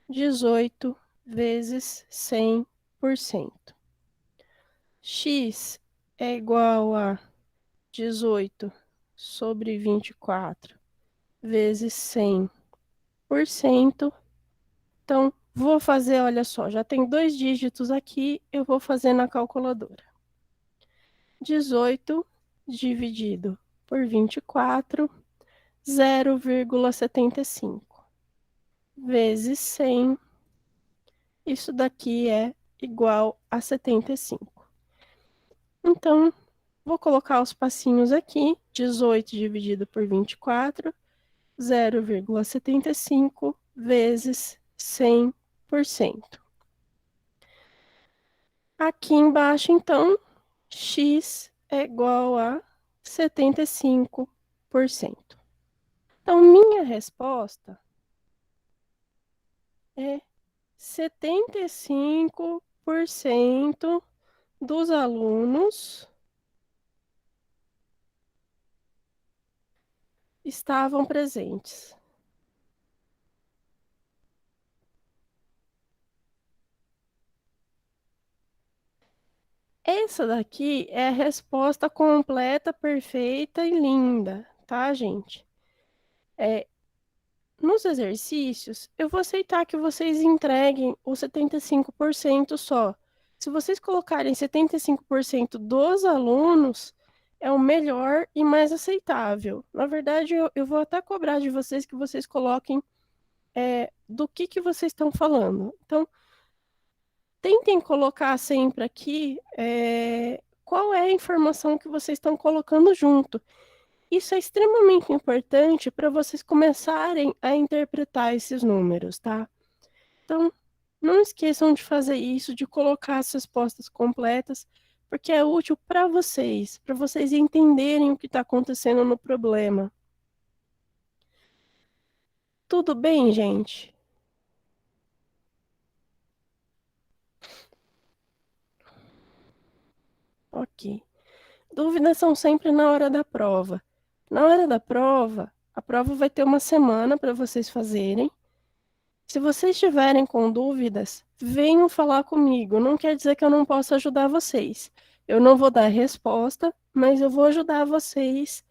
18 vezes 100%. X é igual a 18 sobre 24 vezes 100%. Então, vou fazer, olha só, já tem 2 dígitos aqui, eu vou fazer na calculadora. 18 dividido por 24, 0,75 vezes 100, isso daqui é igual a 75. Então, vou colocar os passinhos aqui, 18 dividido por 24, 0,75 vezes 100%. Aqui embaixo, então, x é igual a 75%. Então, minha resposta é 75% dos alunos estavam presentes. Essa daqui é a resposta completa, perfeita e linda, tá, gente? Nos exercícios, eu vou aceitar que vocês entreguem os 75% só. Se vocês colocarem 75% dos alunos, é o melhor e mais aceitável. Na verdade, eu vou até cobrar de vocês que vocês coloquem do que vocês estão falando. Então, tentem colocar sempre aqui qual é a informação que vocês estão colocando junto. Isso é extremamente importante para vocês começarem a interpretar esses números, tá? Então, não esqueçam de fazer isso, de colocar as respostas completas, porque é útil para vocês entenderem o que está acontecendo no problema. Tudo bem, gente? Ok. Dúvidas são sempre na hora da prova. Na hora da prova, a prova vai ter uma semana para vocês fazerem. Se vocês estiverem com dúvidas, venham falar comigo. Não quer dizer que eu não possa ajudar vocês. Eu não vou dar resposta, mas eu vou ajudar vocês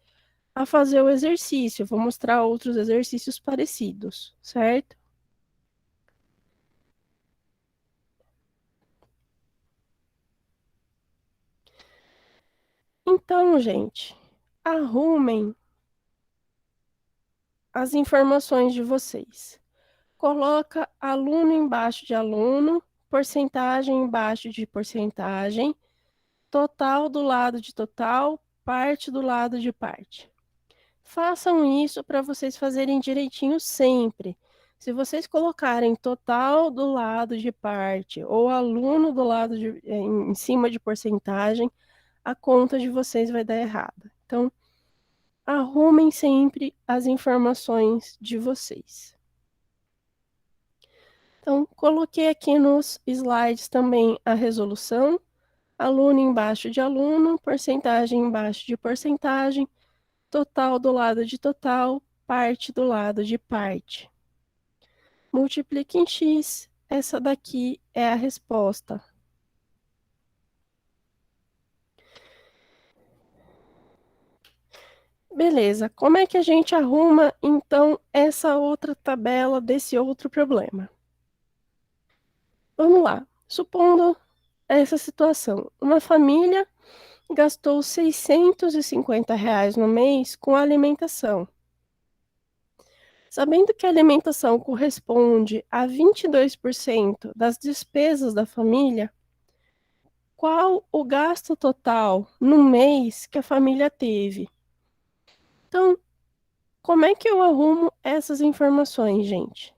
a fazer o exercício. Eu vou mostrar outros exercícios parecidos, certo? Então, gente, arrumem as informações de vocês. Coloca aluno embaixo de aluno, porcentagem embaixo de porcentagem, total do lado de total, parte do lado de parte. Façam isso para vocês fazerem direitinho sempre. Se vocês colocarem total do lado de parte ou aluno do lado em cima de porcentagem, a conta de vocês vai dar errada. Então, arrumem sempre as informações de vocês. Então, coloquei aqui nos slides também a resolução, aluno embaixo de aluno, porcentagem embaixo de porcentagem, total do lado de total, parte do lado de parte. Multiplique em x, essa daqui é a resposta. Beleza, como é que a gente arruma, então, essa outra tabela desse outro problema? Vamos lá. Supondo essa situação. Uma família gastou R$ 650 no mês com alimentação. Sabendo que a alimentação corresponde a 22% das despesas da família, qual o gasto total no mês que a família teve? Então, Como é que eu arrumo essas informações, gente?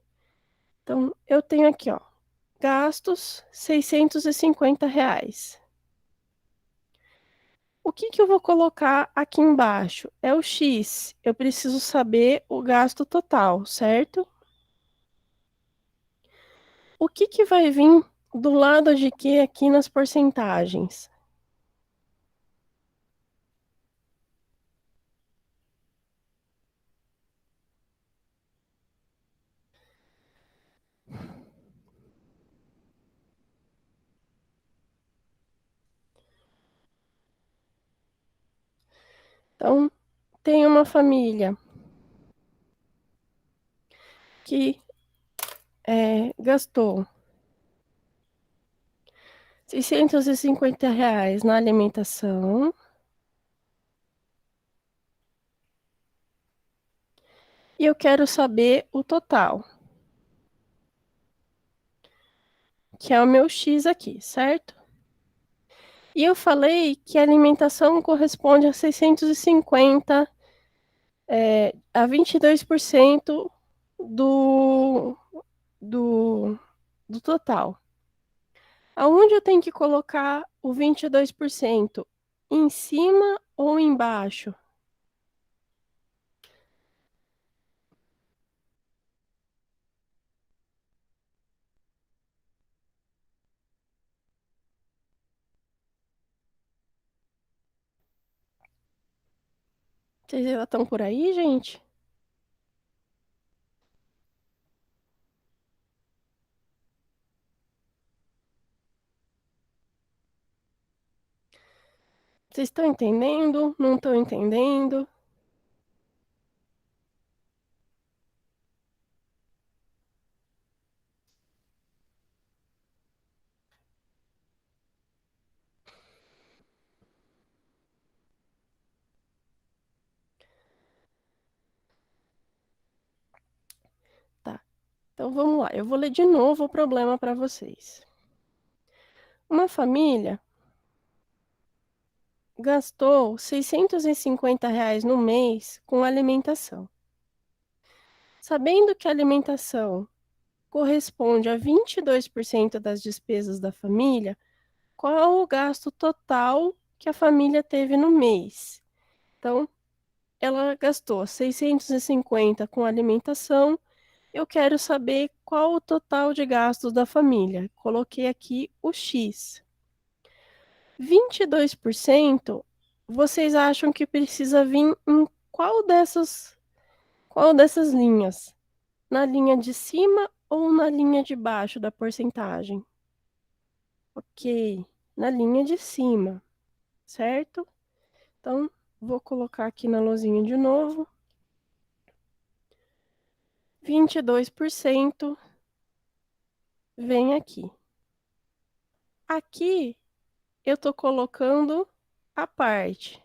Então, eu tenho aqui, ó, gastos R$ 650. O que que eu vou colocar aqui embaixo? É o X. Eu preciso saber o gasto total, certo? O que que vai vir do lado de que aqui nas porcentagens? Então, tem uma família que gastou R$ 650 na alimentação e eu quero saber o total, que é o meu X aqui, certo? E eu falei que a alimentação corresponde a 650, a 22% do, do, do total. Aonde eu tenho que colocar o 22%? Em cima ou embaixo? Vocês já estão por aí, gente? Vocês estão entendendo? Não estão entendendo? Tá. Então vamos lá. Eu vou ler de novo o problema para vocês. Uma família gastou R$ 650 no mês com alimentação. Sabendo que a alimentação corresponde a 22% das despesas da família, qual o gasto total que a família teve no mês? Então, ela gastou 650 com alimentação. Eu quero saber qual o total de gastos da família. Coloquei aqui o X. 22%, vocês acham que precisa vir em qual dessas linhas? Na linha de cima ou na linha de baixo da porcentagem? Ok, na linha de cima, certo? Então, vou colocar aqui na luzinha de novo. 22% vem aqui. Aqui eu estou colocando a parte.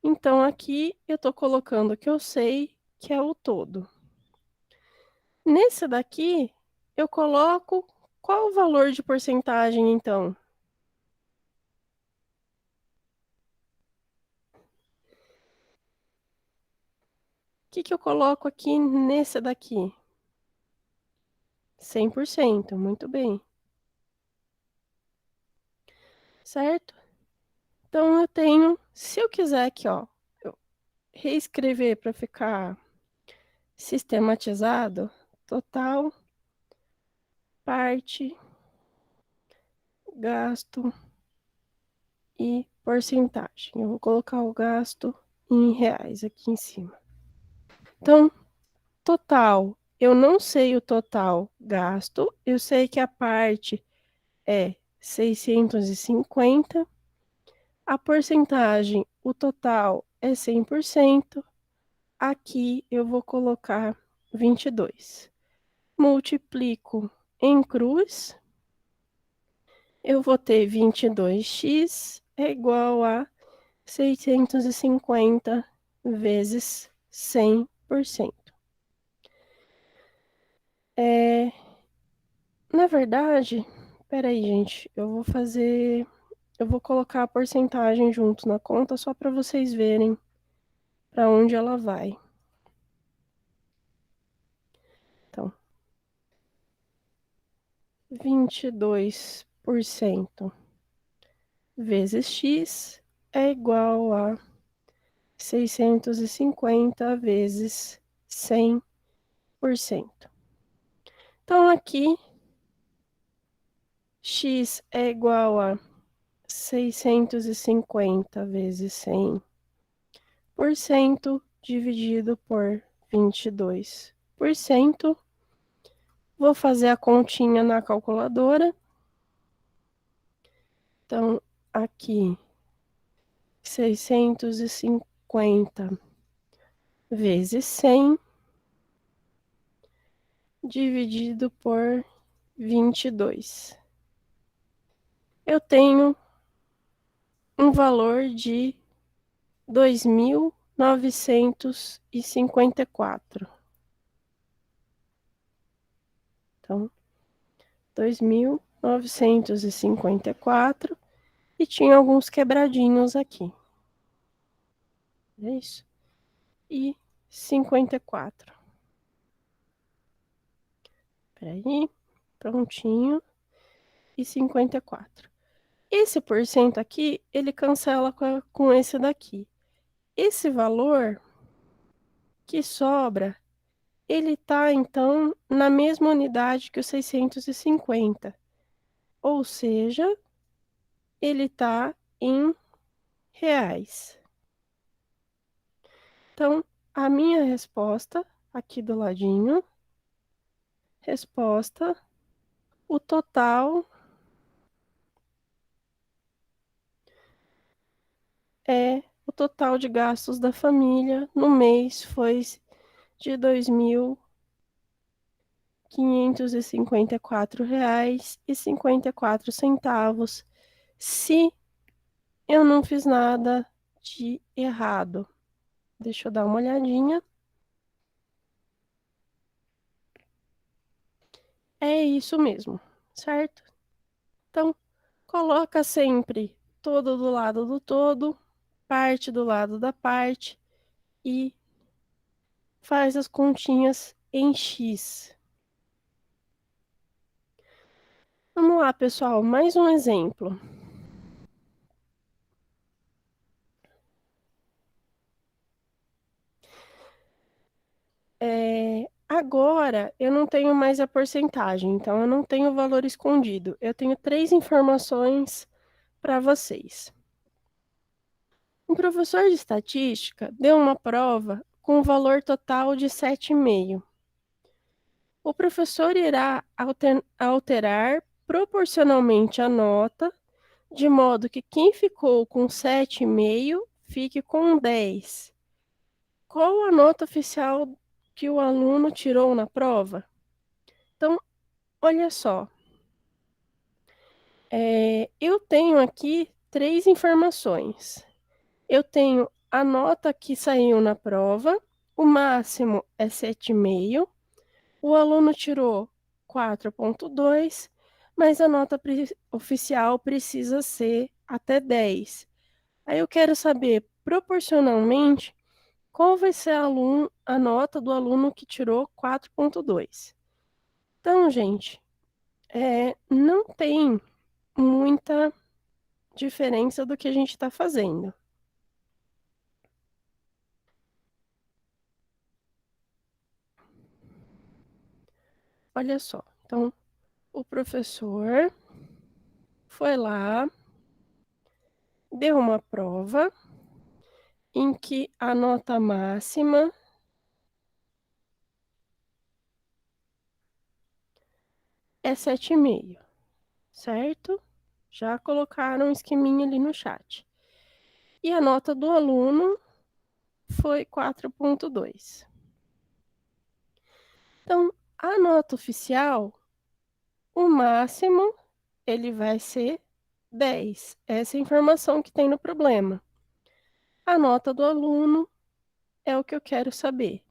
Então, aqui eu estou colocando o que eu sei que é o todo. Nesse daqui, eu coloco qual o valor de porcentagem, então? O que que eu coloco aqui nesse daqui? 100%, muito bem. Certo? Então, eu tenho, se eu quiser aqui, ó, eu reescrever para ficar sistematizado, total, parte, gasto e porcentagem. Eu vou colocar o gasto em reais aqui em cima. Então, total, eu não sei o total gasto, eu sei que a parte é 650, a porcentagem, o total é 100%, aqui eu vou colocar 22. Multiplico em cruz, eu vou ter 22x é igual a 650 vezes 100%. Na verdade, peraí, gente, eu vou colocar a porcentagem junto na conta só para vocês verem para onde ela vai. 22% vezes x é igual a 650 vezes 100%. Então, aqui, x é igual a 650 vezes 100% dividido por 22%. Vou fazer a continha na calculadora. Então, aqui, 650 vezes 100 dividido por 22. Eu tenho um valor de 2.954. Então, 2.954 e tinha alguns quebradinhos aqui. É isso. E 54. Peraí, prontinho. E 54. Esse porcento aqui, ele cancela com esse daqui. Esse valor que sobra, ele está, então, na mesma unidade que o 650. Ou seja, ele está em reais. Então, a minha resposta, aqui do ladinho, resposta, o total o total de gastos da família no mês foi de R$ 2.554,54, se eu não fiz nada de errado. Deixa eu dar uma olhadinha. É isso mesmo, certo? Então, coloca sempre todo do lado do todo, parte do lado da parte e faz as continhas em x. Vamos lá, pessoal, mais um exemplo. Agora, eu não tenho mais a porcentagem, então eu não tenho o valor escondido. Eu tenho 3 informações para vocês. Um professor de estatística deu uma prova com um valor total de 7,5. O professor irá alterar proporcionalmente a nota, de modo que quem ficou com 7,5 fique com 10. Qual a nota oficial que o aluno tirou na prova? Então, olha só. Eu tenho aqui 3 informações. Eu tenho a nota que saiu na prova, o máximo é 7,5, o aluno tirou 4,2, mas a nota oficial precisa ser até 10. Aí eu quero saber, proporcionalmente, qual vai ser a nota do aluno que tirou 4,2. Então, gente, não tem muita diferença do que a gente está fazendo. Olha só, então, o professor foi lá, deu uma prova em que a nota máxima é 7,5, certo? Já colocaram um esqueminha ali no chat. E a nota do aluno foi 4,2. Então, a nota oficial, o máximo, ele vai ser 10. Essa é a informação que tem no problema. A nota do aluno é o que eu quero saber.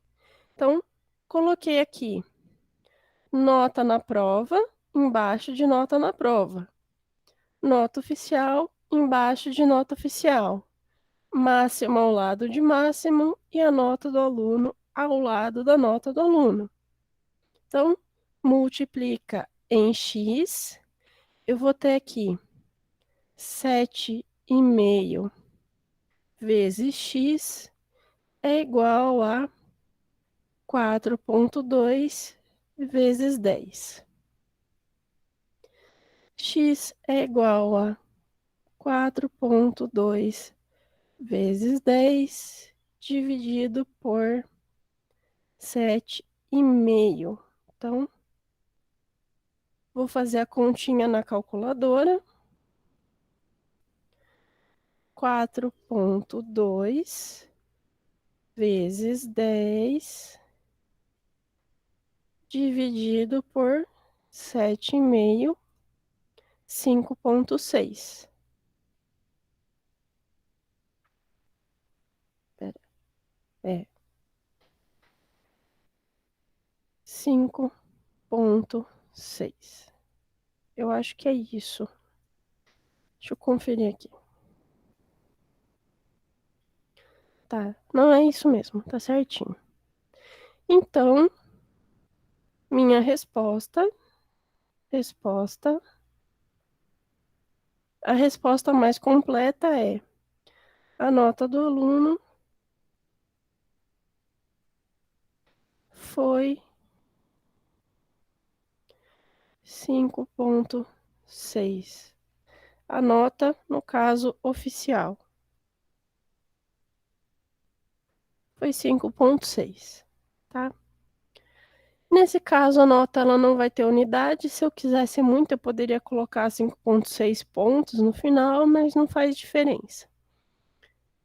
Então, coloquei aqui nota na prova, embaixo de nota na prova. Nota oficial, embaixo de nota oficial. Máximo ao lado de máximo e a nota do aluno ao lado da nota do aluno. Então, multiplica em x, eu vou ter aqui 7,5 vezes x é igual a 4,2 vezes 10. X é igual a 4,2 vezes 10 dividido por 7,5. Então, vou fazer a continha na calculadora. 4,2 vezes 10 dividido por 7,5, 5,6. É 5,6. Eu acho que é isso. Deixa eu conferir aqui. Tá, não é isso mesmo, tá certinho. Então, minha resposta, a resposta mais completa é: a nota do aluno foi 5,6. A nota, no caso, oficial, foi 5,6, tá? Nesse caso, a nota ela não vai ter unidade. Se eu quisesse muito, eu poderia colocar 5,6 pontos no final, mas não faz diferença.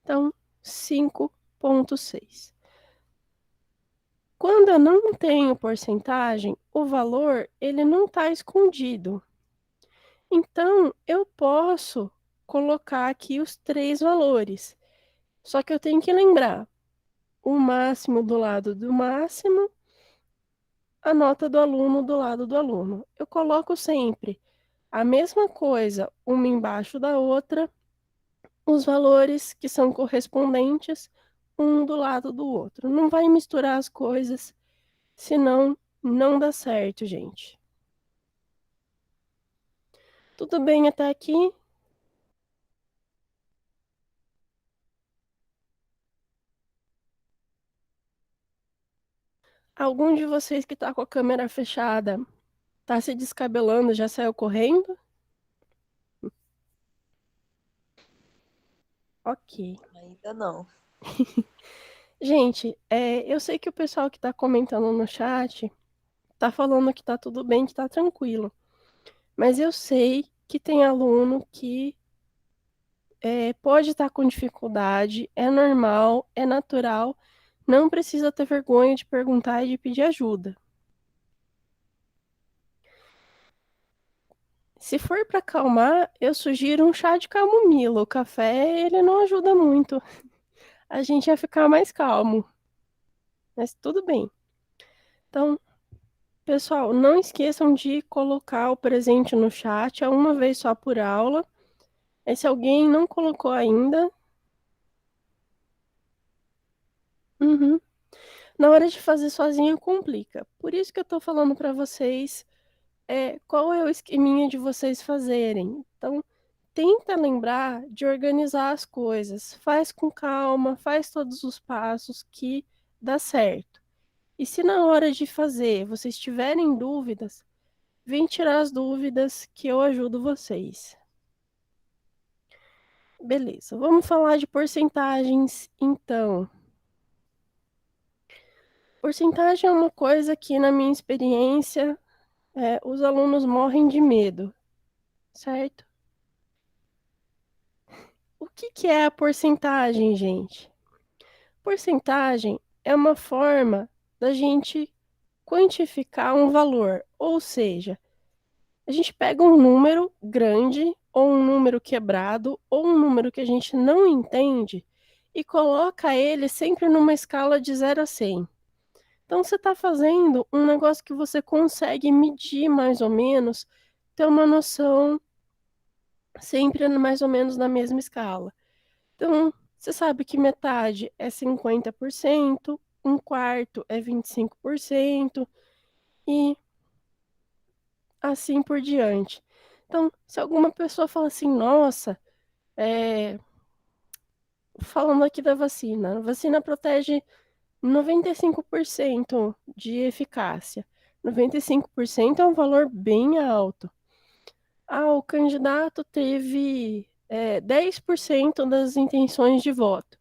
Então, 5,6. Quando eu não tenho porcentagem, o valor ele não está escondido. Então, eu posso colocar aqui os três valores. Só que eu tenho que lembrar o máximo do lado do máximo, a nota do aluno do lado do aluno. Eu coloco sempre a mesma coisa, uma embaixo da outra, os valores que são correspondentes, um do lado do outro. Não vai misturar as coisas, senão não dá certo, gente. Tudo bem até aqui? Algum de vocês que está com a câmera fechada está se descabelando, já saiu correndo? Ok. Ainda não. Gente, eu sei que o pessoal que está comentando no chat está falando que está tudo bem, que está tranquilo. Mas eu sei que tem aluno que pode estar com dificuldade, é normal, é natural, não precisa ter vergonha de perguntar e de pedir ajuda. Se for para acalmar, eu sugiro um chá de camomila. O café, ele não ajuda muito. A gente ia ficar mais calmo. Mas tudo bem. Então, pessoal, não esqueçam de colocar o presente no chat, é uma vez só por aula. E se alguém não colocou ainda, uhum, na hora de fazer sozinho complica. Por isso que eu tô falando para vocês qual é o esqueminha de vocês fazerem. Então, tenta lembrar de organizar as coisas. Faz com calma, faz todos os passos que dá certo. E se na hora de fazer vocês tiverem dúvidas, vem tirar as dúvidas que eu ajudo vocês. Beleza, vamos falar de porcentagens, então. Porcentagem é uma coisa que, na minha experiência, os alunos morrem de medo, certo? O que que é a porcentagem, gente? Porcentagem é uma forma da gente quantificar um valor, ou seja, a gente pega um número grande, ou um número quebrado, ou um número que a gente não entende e coloca ele sempre numa escala de 0 a 100. Então, você está fazendo um negócio que você consegue medir mais ou menos, ter uma noção sempre mais ou menos na mesma escala. Então, você sabe que metade é 50%, um quarto é 25% e assim por diante. Então, se alguma pessoa fala assim, nossa, falando aqui da vacina, a vacina protege 95% de eficácia. 95% é um valor bem alto. Ah, o candidato teve 10% das intenções de voto.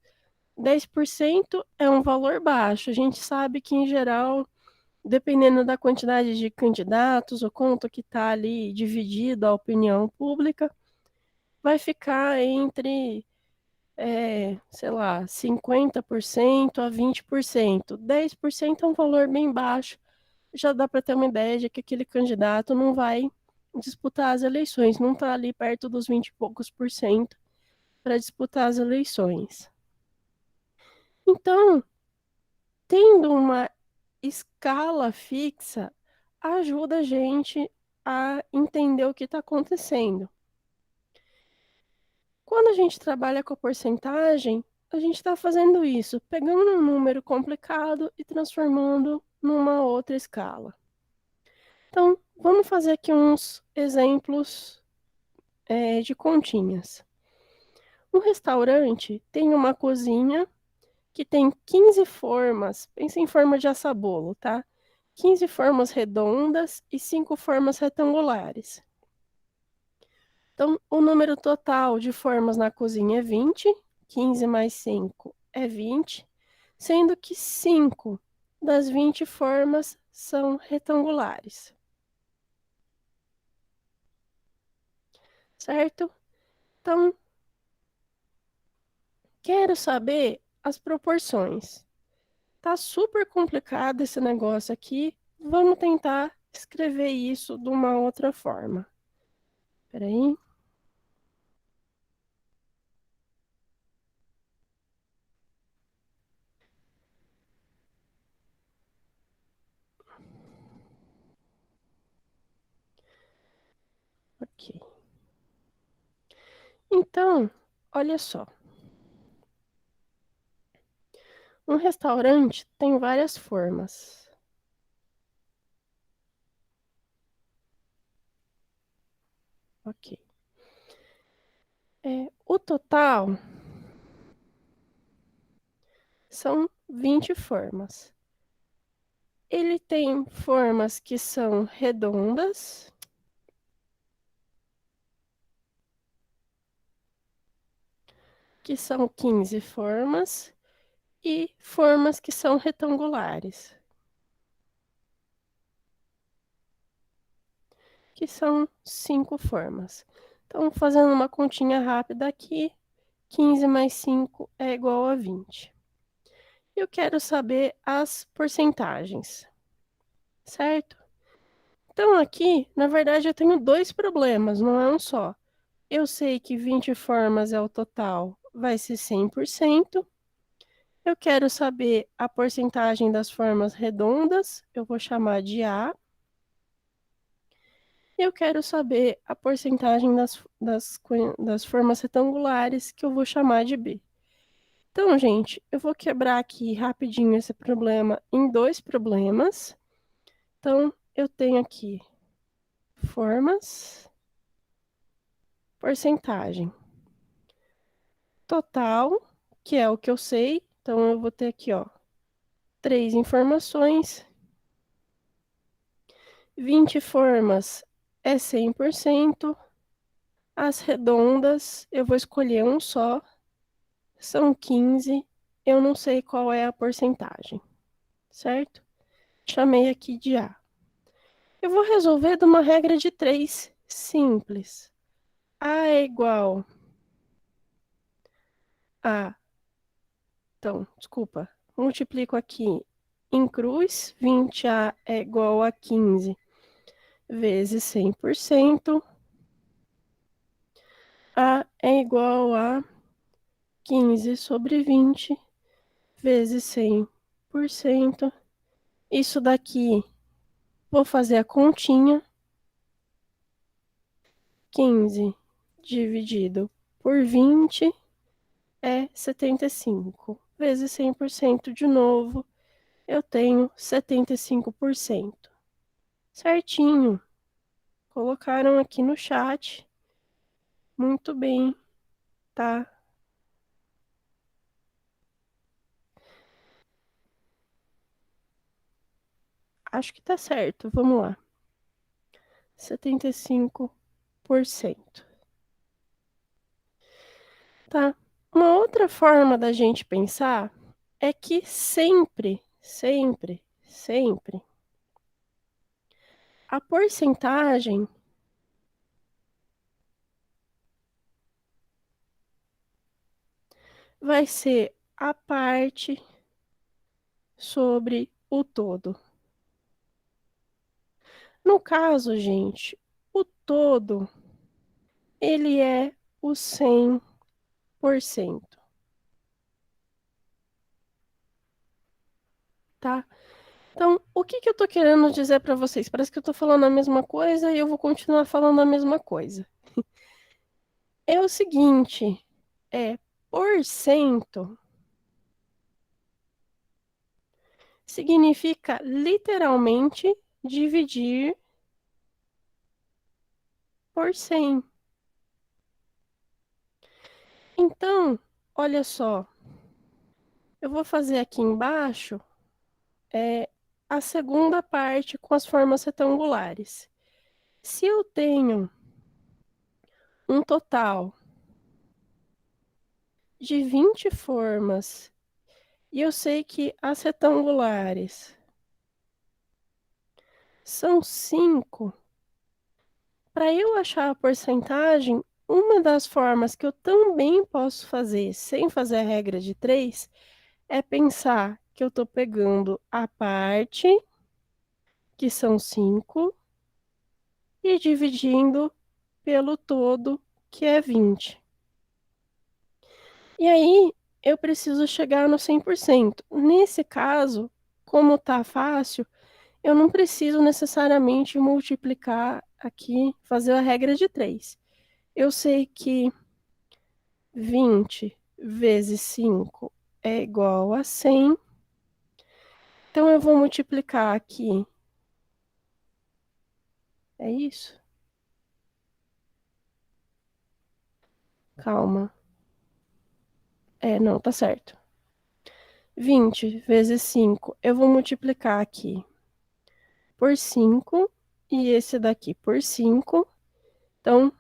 10% é um valor baixo. A gente sabe que, em geral, dependendo da quantidade de candidatos, o quanto que está ali dividido a opinião pública, vai ficar entre, sei lá, 50% a 20%. 10% é um valor bem baixo. Já dá para ter uma ideia de que aquele candidato não vai disputar as eleições, não está ali perto dos 20 e poucos por cento para disputar as eleições. Então, tendo uma escala fixa, ajuda a gente a entender o que está acontecendo. Quando a gente trabalha com a porcentagem, a gente está fazendo isso, pegando um número complicado e transformando numa outra escala. Então, vamos fazer aqui uns exemplos de continhas. Um restaurante tem uma cozinha que tem 15 formas, pensa em forma de assabolo, tá? 15 formas redondas e 5 formas retangulares. Então, o número total de formas na cozinha é 20, 15 mais 5 é 20, sendo que 5 das 20 formas são retangulares, certo? Então, quero saber as proporções. Tá super complicado esse negócio aqui. Vamos tentar escrever isso de uma outra forma. Espera aí. Ok. Então, olha só. Um restaurante tem várias formas. Ok. O total são 20 formas. Ele tem formas que são redondas, que são 15 formas, e formas que são retangulares, que são 5 formas. Então, fazendo uma continha rápida aqui, 15 mais 5 é igual a 20. Eu quero saber as porcentagens, certo? Então, aqui, na verdade, eu tenho dois problemas, não é um só. Eu sei que 20 formas é o total, vai ser 100%. Eu quero saber a porcentagem das formas redondas, eu vou chamar de A. Eu quero saber a porcentagem das formas retangulares, que eu vou chamar de B. Então, gente, eu vou quebrar aqui rapidinho esse problema em dois problemas. Então, eu tenho aqui formas, porcentagem. Total, que é o que eu sei. Então, eu vou ter aqui, ó, 3 informações. 20 formas é 100%. As redondas, eu vou escolher um só. São 15. Eu não sei qual é a porcentagem, certo? Chamei aqui de A. Eu vou resolver de uma regra de 3 simples. A é igual a... Então, desculpa. Multiplico aqui em cruz. 20A é igual a 15 vezes 100%. A é igual a 15 sobre 20 vezes 100%. Isso daqui, vou fazer a continha. 15 dividido por 20 é 75. Vezes 100% de novo, eu tenho 75%. Certinho. colocaram aqui no chat. Muito bem, tá? Acho que tá certo. Vamos lá. 75%. Tá? Uma outra forma da gente pensar é que sempre, sempre, sempre, a porcentagem vai ser a parte sobre o todo. No caso, gente, o todo, ele é o 100%, tá? Então, o que que eu tô querendo dizer para vocês? Parece que eu tô falando a mesma coisa e eu vou continuar falando a mesma coisa. É o seguinte, por cento significa literalmente dividir por 100. Então, olha só, eu vou fazer aqui embaixo a segunda parte com as formas retangulares. Se eu tenho um total de 20 formas e eu sei que as retangulares são 5, para eu achar a porcentagem, uma das formas que eu também posso fazer sem fazer a regra de 3 é pensar que eu estou pegando a parte, que são 5, e dividindo pelo todo, que é 20. E aí, eu preciso chegar no 100%. Nesse caso, como tá fácil, eu não preciso necessariamente multiplicar aqui, fazer a regra de 3. Eu sei que 20 vezes 5 é igual a 100. Então, eu vou multiplicar aqui. É isso? Calma. Não, tá certo. 20 vezes 5, eu vou multiplicar aqui por 5 e esse daqui por 5. Então,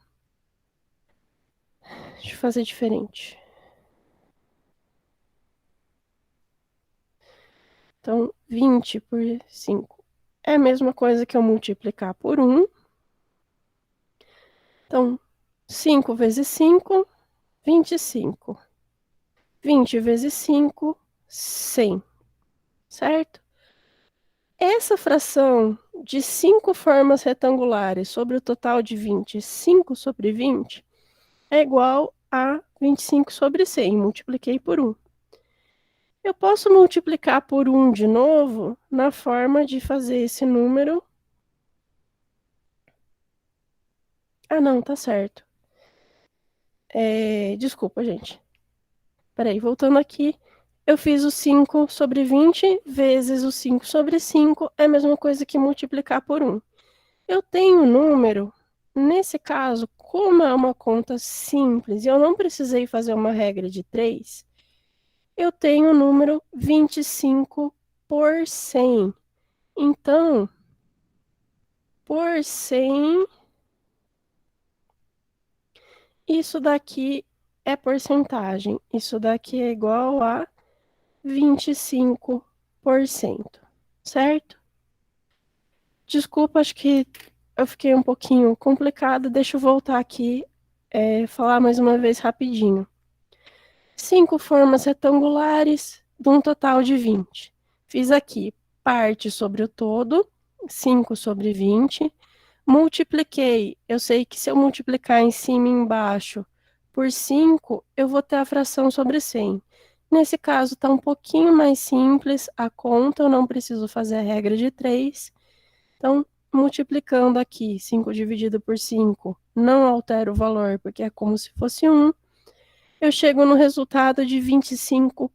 deixa eu fazer diferente. Então, 20 por 5 é a mesma coisa que eu multiplicar por 1. Então, 5 vezes 5, 25. 20 vezes 5, 100, certo? Essa fração de 5 formas retangulares sobre o total de 20, 5 sobre 20, é igual a 25 sobre 100. Multipliquei por 1. Eu posso multiplicar por 1 de novo na forma de fazer esse número. Ah, não, tá certo. Desculpa, gente. Peraí, voltando aqui. Eu fiz o 5 sobre 20 vezes o 5 sobre 5. É a mesma coisa que multiplicar por 1. Eu tenho um número, nesse caso, como é uma conta simples e eu não precisei fazer uma regra de 3, eu tenho o número 25 por 100. Então, por 100, isso daqui é porcentagem. Isso daqui é igual a 25%, certo? Desculpa, acho que eu fiquei um pouquinho complicado. Deixa eu voltar aqui, falar mais uma vez rapidinho. 5 formas retangulares de um total de 20. Fiz aqui parte sobre o todo, 5 sobre 20. Multipliquei, eu sei que se eu multiplicar em cima e embaixo por 5, eu vou ter a fração sobre 100. Nesse caso, está um pouquinho mais simples a conta, eu não preciso fazer a regra de 3. Então, multiplicando aqui, 5 dividido por 5, não altera o valor, porque é como se fosse 1. Eu chego no resultado de 25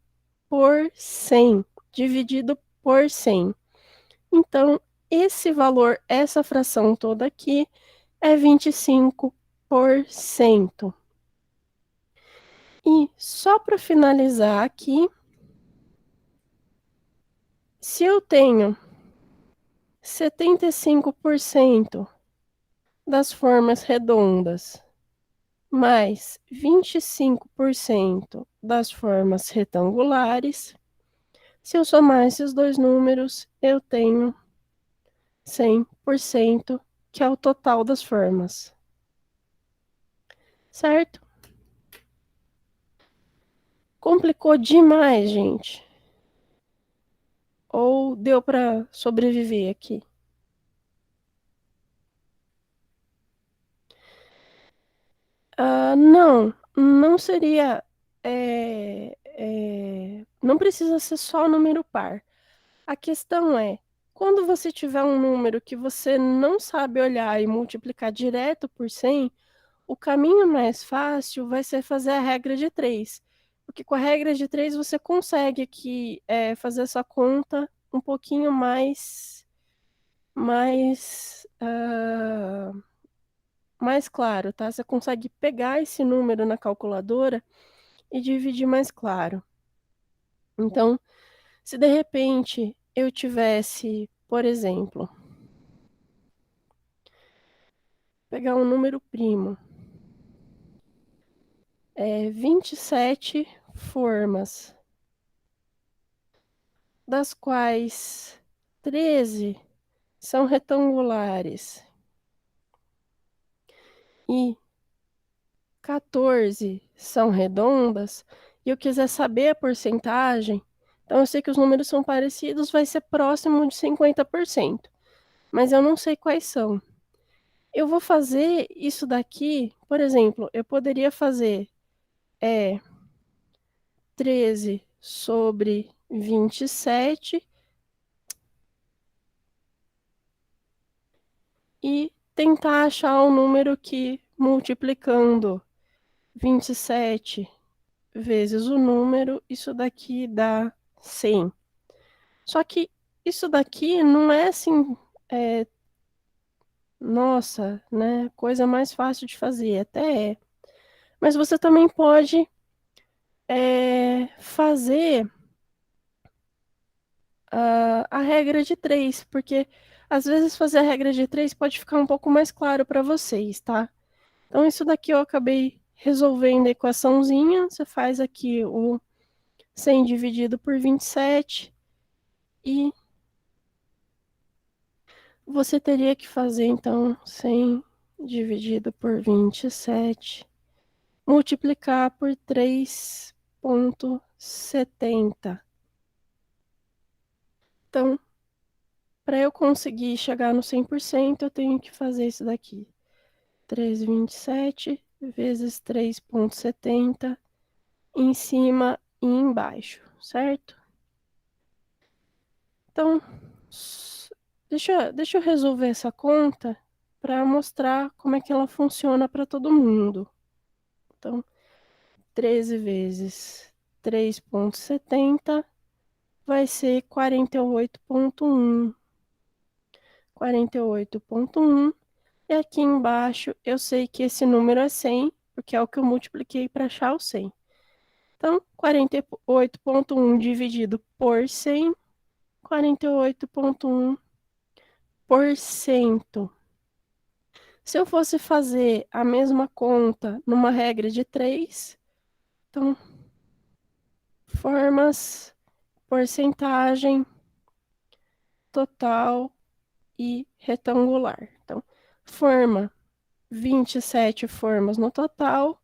por 100, dividido por 100. Então, esse valor, essa fração toda aqui, é 25%. E só para finalizar aqui, se eu tenho 75% das formas redondas mais 25% das formas retangulares, se eu somar esses dois números, eu tenho 100%, que é o total das formas. Certo? Complicou demais, gente. Ou deu para sobreviver aqui? Não, não seria. Não precisa ser só número par. A questão é, quando você tiver um número que você não sabe olhar e multiplicar direto por 100, o caminho mais fácil vai ser fazer a regra de 3. Porque com a regra de 3 você consegue aqui fazer essa conta um pouquinho mais claro, tá? Você consegue pegar esse número na calculadora e dividir mais claro. Então, se de repente eu tivesse, por exemplo, pegar um número primo, 27 formas, das quais 13 são retangulares e 14 são redondas, e eu quiser saber a porcentagem, então eu sei que os números são parecidos, vai ser próximo de 50%, mas eu não sei quais são. Eu vou fazer isso daqui, por exemplo, eu poderia fazer 13 sobre 27 e tentar achar um número que, multiplicando 27 vezes o número, isso daqui dá 100. Só que isso daqui não é assim, é, nossa, né, coisa mais fácil de fazer, até é. Mas você também pode fazer a regra de 3, porque às vezes fazer a regra de 3 pode ficar um pouco mais claro para vocês, tá? Então, isso daqui eu acabei resolvendo a equaçãozinha. Você faz aqui o 100 dividido por 27 e você teria que fazer, então, 100 dividido por 27, multiplicar por 3,70. Então, para eu conseguir chegar no 100%, eu tenho que fazer isso daqui. 3,27 vezes 3,70 em cima e embaixo, certo? Então, deixa eu resolver essa conta para mostrar como é que ela funciona para todo mundo. Então, 13 vezes 3,70 vai ser 48,1. 48,1. E aqui embaixo eu sei que esse número é 100, porque é o que eu multipliquei para achar o 100. Então, 48,1 dividido por 100, 48,1%. Se eu fosse fazer a mesma conta numa regra de 3, então, formas, porcentagem, total e retangular. Então, forma, 27 formas no total,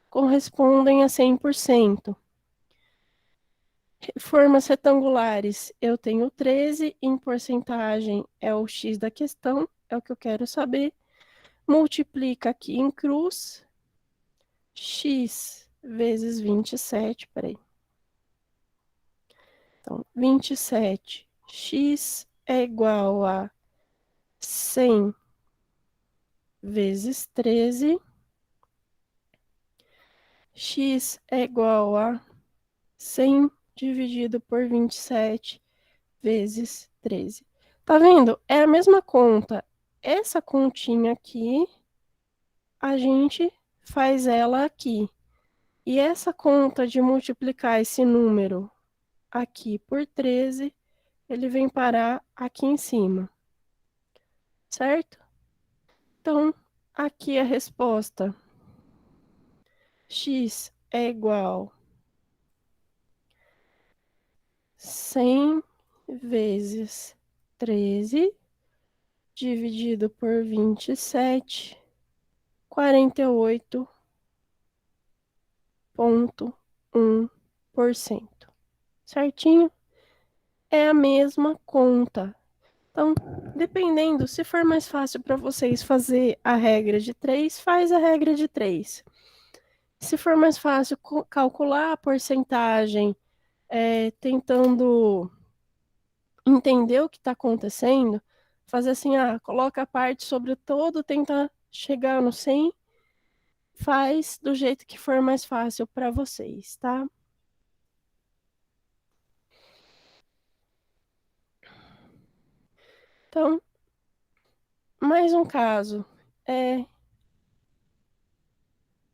correspondem a 100%. Formas retangulares, eu tenho 13, em porcentagem é o x da questão, é o que eu quero saber. Multiplica aqui em cruz, x vezes 27, peraí. Então, 27, x é igual a 100 vezes 13, x é igual a 100 dividido por 27 vezes 13. Tá vendo? É a mesma conta. Essa continha aqui a gente faz ela aqui. E essa conta de multiplicar esse número aqui por 13, ele vem parar aqui em cima, certo? Então, aqui a resposta. X é igual 100 vezes 13 dividido por 27, 48,1%. Certinho? É a mesma conta. Então, dependendo, se for mais fácil para vocês fazer a regra de 3, faz a regra de 3. Se for mais fácil calcular a porcentagem, tentando entender o que está acontecendo, fazer assim, coloca a parte sobre o todo, tenta chegar no 100, faz do jeito que for mais fácil para vocês, tá? Então, mais um caso.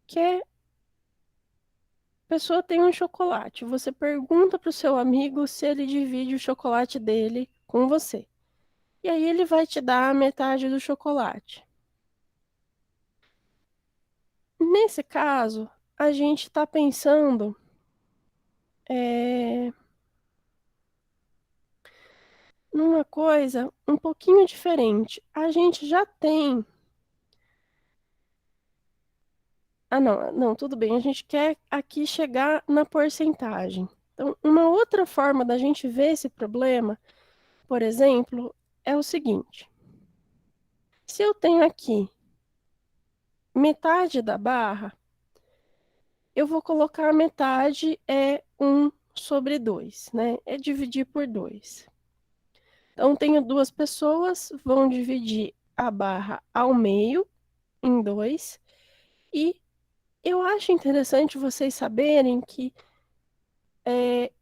Que a pessoa tem um chocolate. Você pergunta para o seu amigo se ele divide o chocolate dele com você. E aí ele vai te dar a metade do chocolate. Nesse caso, a gente está pensando numa coisa um pouquinho diferente. A gente já tem. Não, tudo bem. A gente quer aqui chegar na porcentagem. Então, uma outra forma da gente ver esse problema, por exemplo, é o seguinte: se eu tenho aqui metade da barra, eu vou colocar a metade é 1/2, né? É dividir por 2. Então, tenho duas pessoas, vão dividir a barra ao meio, em 2, e eu acho interessante vocês saberem que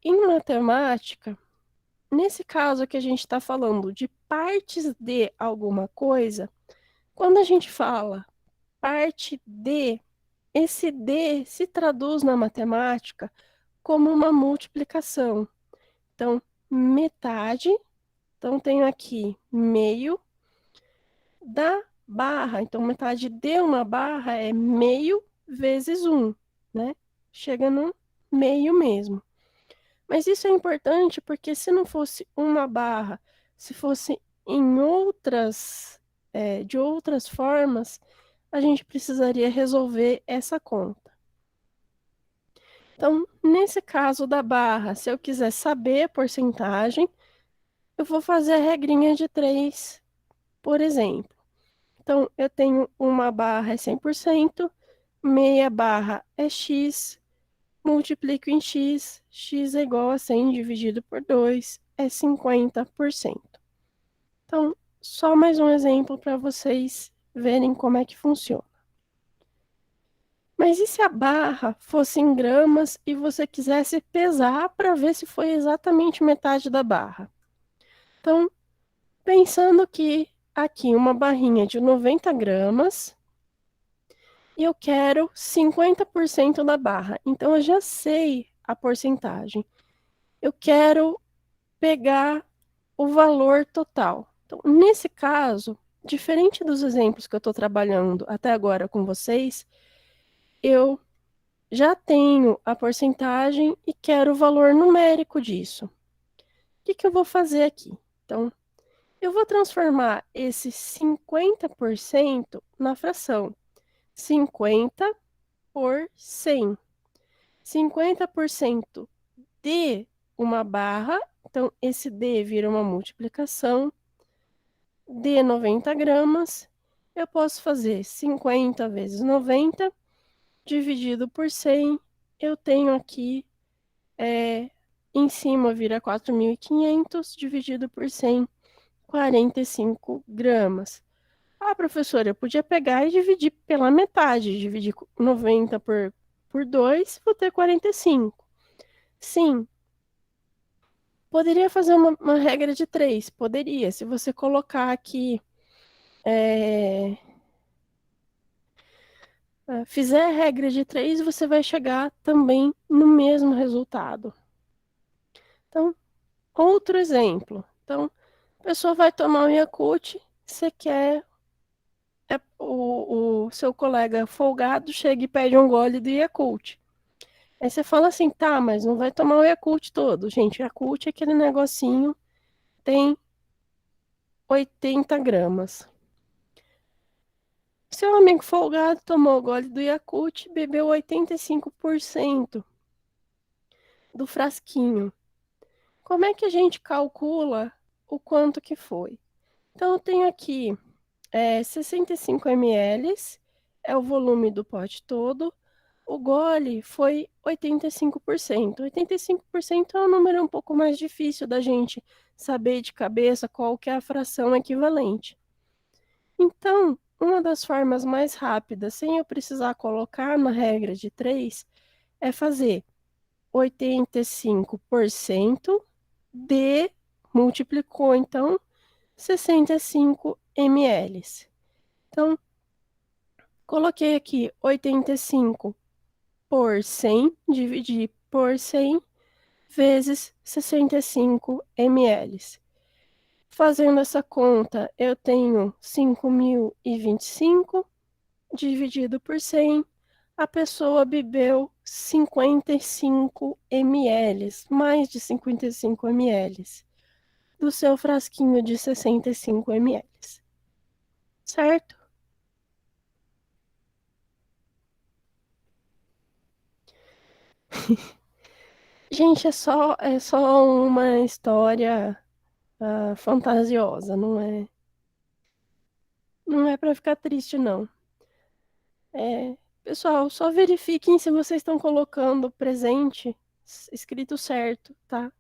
em matemática, nesse caso que a gente está falando de partes de alguma coisa, quando a gente fala parte de, esse de se traduz na matemática como uma multiplicação. Então, metade, então tenho aqui meio da barra. Então, metade de uma barra é meio vezes 1, né? Chega no meio mesmo. Mas isso é importante porque se não fosse uma barra, se fosse em de outras formas, a gente precisaria resolver essa conta. Então, nesse caso da barra, se eu quiser saber a porcentagem, eu vou fazer a regrinha de 3, por exemplo. Então, eu tenho uma barra é 100%, meia barra é x, multiplico em x, x é igual a 100 dividido por 2, é 50%. Então, só mais um exemplo para vocês verem como é que funciona. Mas e se a barra fosse em gramas e você quisesse pesar para ver se foi exatamente metade da barra? Então, pensando que aqui uma barrinha de 90 gramas e eu quero 50% da barra. Então, eu já sei a porcentagem. Eu quero pegar o valor total. Então, nesse caso, diferente dos exemplos que eu estou trabalhando até agora com vocês, eu já tenho a porcentagem e quero o valor numérico disso. O que eu vou fazer aqui? Então, eu vou transformar esse 50% na fração 50 por 100. 50% de uma barra, então esse D vira uma multiplicação de 90 gramas. Eu posso fazer 50 vezes 90 dividido por 100. Eu tenho aqui, em cima vira 4.500 dividido por 100, 45 gramas. Professora, eu podia pegar e dividir pela metade, dividir 90 por 2, vou ter 45. Sim, poderia fazer uma regra de 3, poderia. Se você colocar aqui fizer a regra de 3, você vai chegar também no mesmo resultado. Então, outro exemplo. Então, a pessoa vai tomar um Yakult, você quer o seu colega folgado chega e pede um gole do Yakult. Aí você fala assim, tá, mas não vai tomar o Yakult todo. Gente, Yakult é aquele negocinho, tem 80 gramas. Seu amigo folgado tomou o gole do Yakult, bebeu 85% do frasquinho. Como é que a gente calcula o quanto que foi? Então, eu tenho aqui 65 ml, é o volume do pote todo. O gole foi 85%. 85% é um número um pouco mais difícil da gente saber de cabeça qual que é a fração equivalente. Então, uma das formas mais rápidas, sem eu precisar colocar na regra de 3, é fazer 85% de, multiplicou então, 65 ml. Então, coloquei aqui 85 por 100, dividir por 100, vezes 65 ml. Fazendo essa conta, eu tenho 5.025 dividido por 100, a pessoa bebeu 55 ml, mais de 55 ml, do seu frasquinho de 65 ml, certo? Gente, é só uma história fantasiosa, não é para ficar triste, não. Pessoal, só verifiquem se vocês estão colocando presente escrito certo, tá?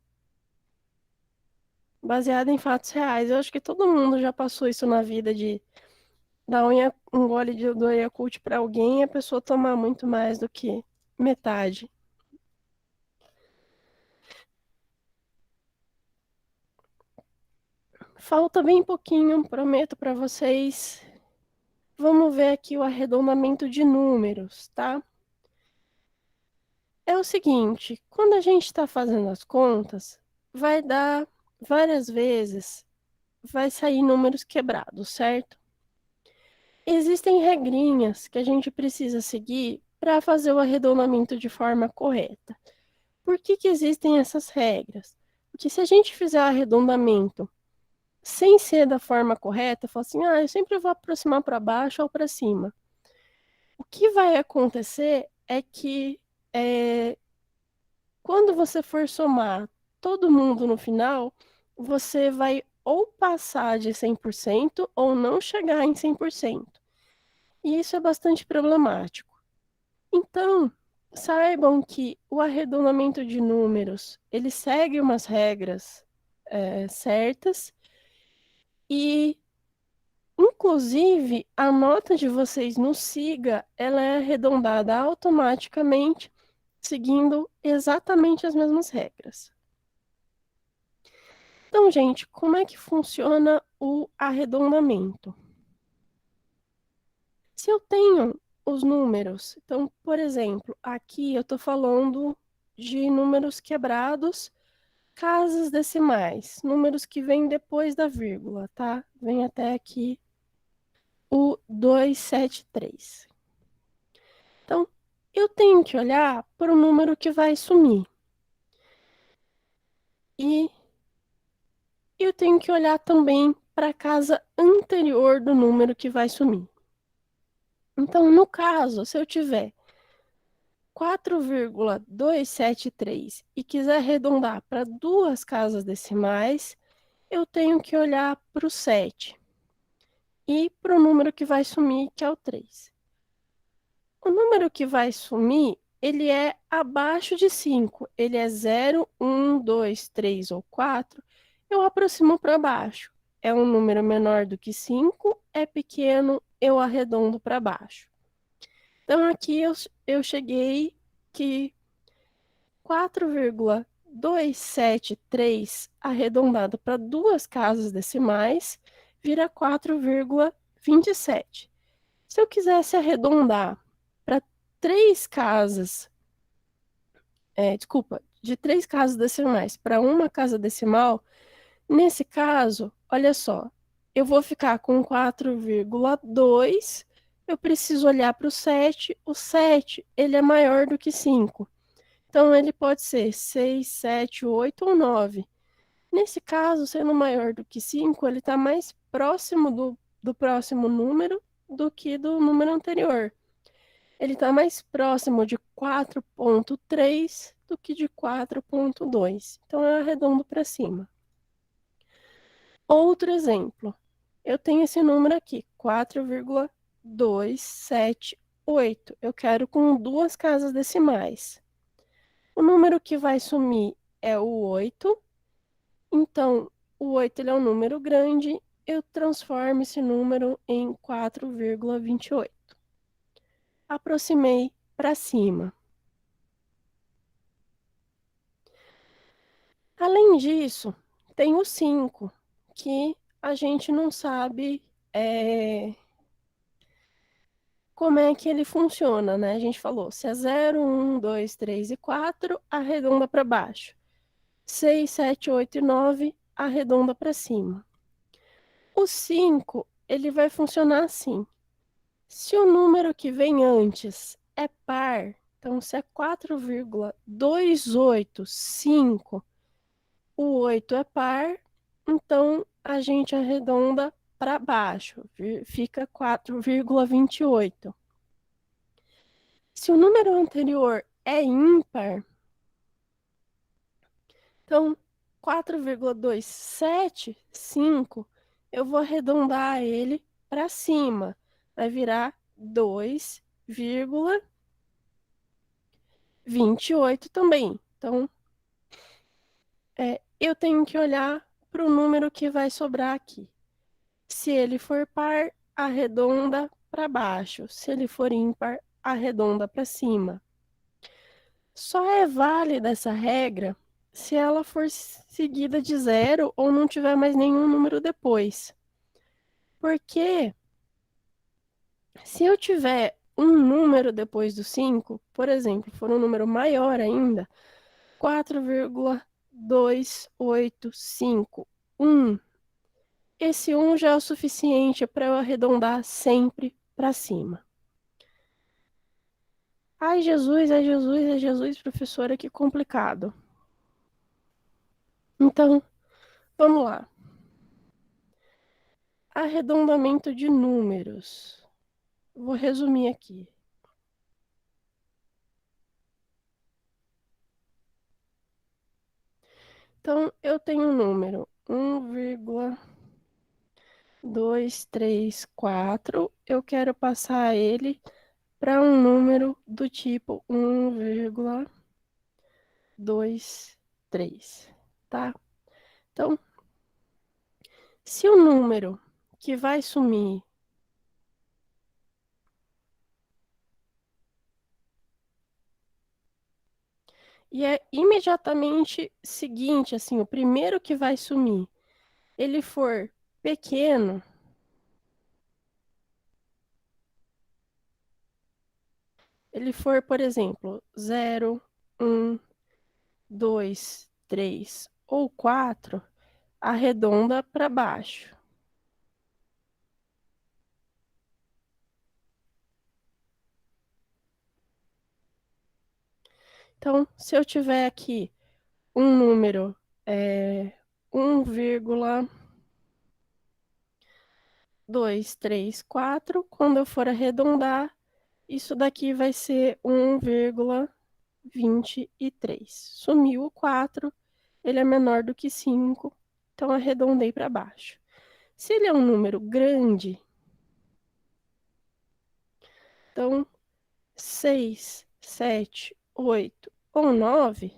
Baseado em fatos reais. Eu acho que todo mundo já passou isso na vida de dar um gole do Yakult para alguém e a pessoa tomar muito mais do que metade. Falta bem pouquinho, prometo para vocês. Vamos ver aqui o arredondamento de números, tá? É o seguinte, quando a gente está fazendo as contas, vai dar várias vezes, vai sair números quebrados, certo? Existem regrinhas que a gente precisa seguir para fazer o arredondamento de forma correta. Por que que existem essas regras? Porque se a gente fizer o arredondamento sem ser da forma correta, falar assim, eu sempre vou aproximar para baixo ou para cima. O que vai acontecer é que quando você for somar todo mundo no final, você vai ou passar de 100% ou não chegar em 100%. E isso é bastante problemático. Então, saibam que o arredondamento de números, ele segue umas regras certas e, inclusive, a nota de vocês no SIGA, ela é arredondada automaticamente, seguindo exatamente as mesmas regras. Então, gente, como é que funciona o arredondamento? Se eu tenho os números, então, por exemplo, aqui eu estou falando de números quebrados, casas decimais, números que vêm depois da vírgula, tá? Vem até aqui o 273. Então, eu tenho que olhar para o número que vai sumir. E eu tenho que olhar também para a casa anterior do número que vai sumir. Então, no caso, se eu tiver 4,273 e quiser arredondar para duas casas decimais, eu tenho que olhar para o 7 e para o número que vai sumir, que é o 3. O número que vai sumir, ele é abaixo de 5. Ele é 0, 1, 2, 3 ou 4. Eu aproximo para baixo. É um número menor do que 5, é pequeno, eu arredondo para baixo. Então, aqui eu cheguei que 4,273 arredondado para duas casas decimais vira 4,27. Se eu quisesse arredondar 3 casas, de 3 casas decimais para uma casa decimal, nesse caso, olha só, eu vou ficar com 4,2, eu preciso olhar para o 7, ele é maior do que 5. Então, ele pode ser 6, 7, 8 ou 9. Nesse caso, sendo maior do que 5, ele está mais próximo do próximo número do que do número anterior. Ele está mais próximo de 4,3 do que de 4,2. Então, eu arredondo para cima. Outro exemplo. Eu tenho esse número aqui, 4,278. Eu quero com 2 casas decimais. O número que vai sumir é o 8. Então, o 8 ele é um número grande. Eu transformo esse número em 4,28. Aproximei para cima. Além disso, tem o 5, que a gente não sabe como é que ele funciona, né? A gente falou, se é 0, 1, 2, 3 e 4, arredonda para baixo. 6, 7, 8 e 9, arredonda para cima. O 5, ele vai funcionar assim. Se o número que vem antes é par, então se é 4,285, o 8 é par, então a gente arredonda para baixo, fica 4,28. Se o número anterior é ímpar, então 4,275, eu vou arredondar ele para cima, vai virar 2,28 também. Então, eu tenho que olhar para o número que vai sobrar aqui. Se ele for par, arredonda para baixo. Se ele for ímpar, arredonda para cima. Só é válida essa regra se ela for seguida de 0 ou não tiver mais nenhum número depois. Porque se eu tiver um número depois do 5, por exemplo, for um número maior ainda, 4,2851, esse 1 já é o suficiente para eu arredondar sempre para cima. Ai, Jesus, ai, Jesus, ai, Jesus, professora, que complicado. Então, vamos lá. Arredondamento de números. Vou resumir aqui. Então, eu tenho um número 1,234. Eu quero passar ele para um número do tipo 1,23, tá? Então, se o número que vai sumir e é imediatamente seguinte, assim, o primeiro que vai sumir, ele for pequeno, ele for, por exemplo, 0, 1, 2, 3 ou 4, arredonda para baixo. Então, se eu tiver aqui um número 1,234, quando eu for arredondar, isso daqui vai ser 1,23. Sumiu o 4, ele é menor do que 5, então arredondei para baixo. Se ele é um número grande, então 6, 7, 8 ou 9,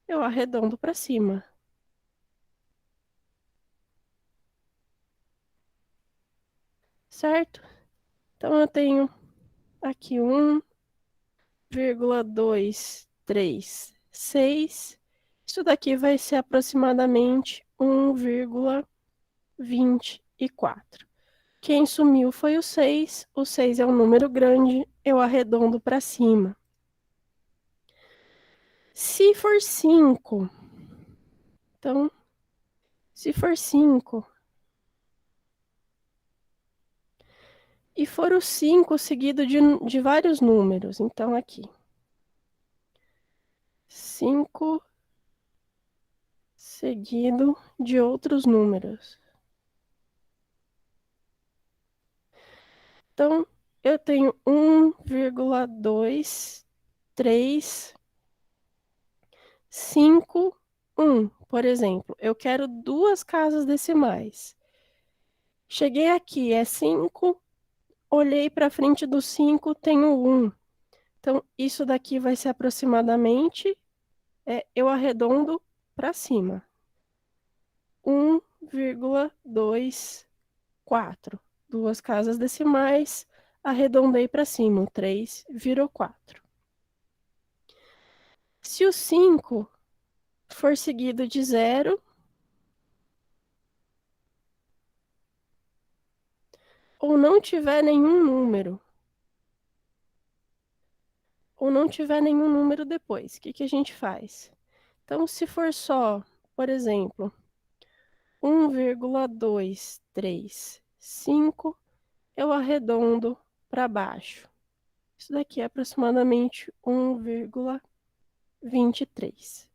eu arredondo para cima. Certo? Então eu tenho aqui 1,236. Isso daqui vai ser aproximadamente 1,24. Quem sumiu foi o 6 é um número grande, eu arredondo para cima. Se for 5, então, se for 5, e for o 5 seguido de vários números, então aqui, 5 seguido de outros números. Então, eu tenho 1,235,1, por exemplo. Eu quero duas casas decimais. Cheguei aqui, é 5, olhei para frente do 5, tenho 1. Então, isso daqui vai ser aproximadamente, eu arredondo para cima. 1,24. Duas casas decimais, arredondei para cima. 3 virou 4. Se o 5 for seguido de 0, ou não tiver nenhum número, depois, o que a gente faz? Então, se for só, por exemplo, 1,235, eu arredondo para baixo. Isso daqui é aproximadamente 1,23.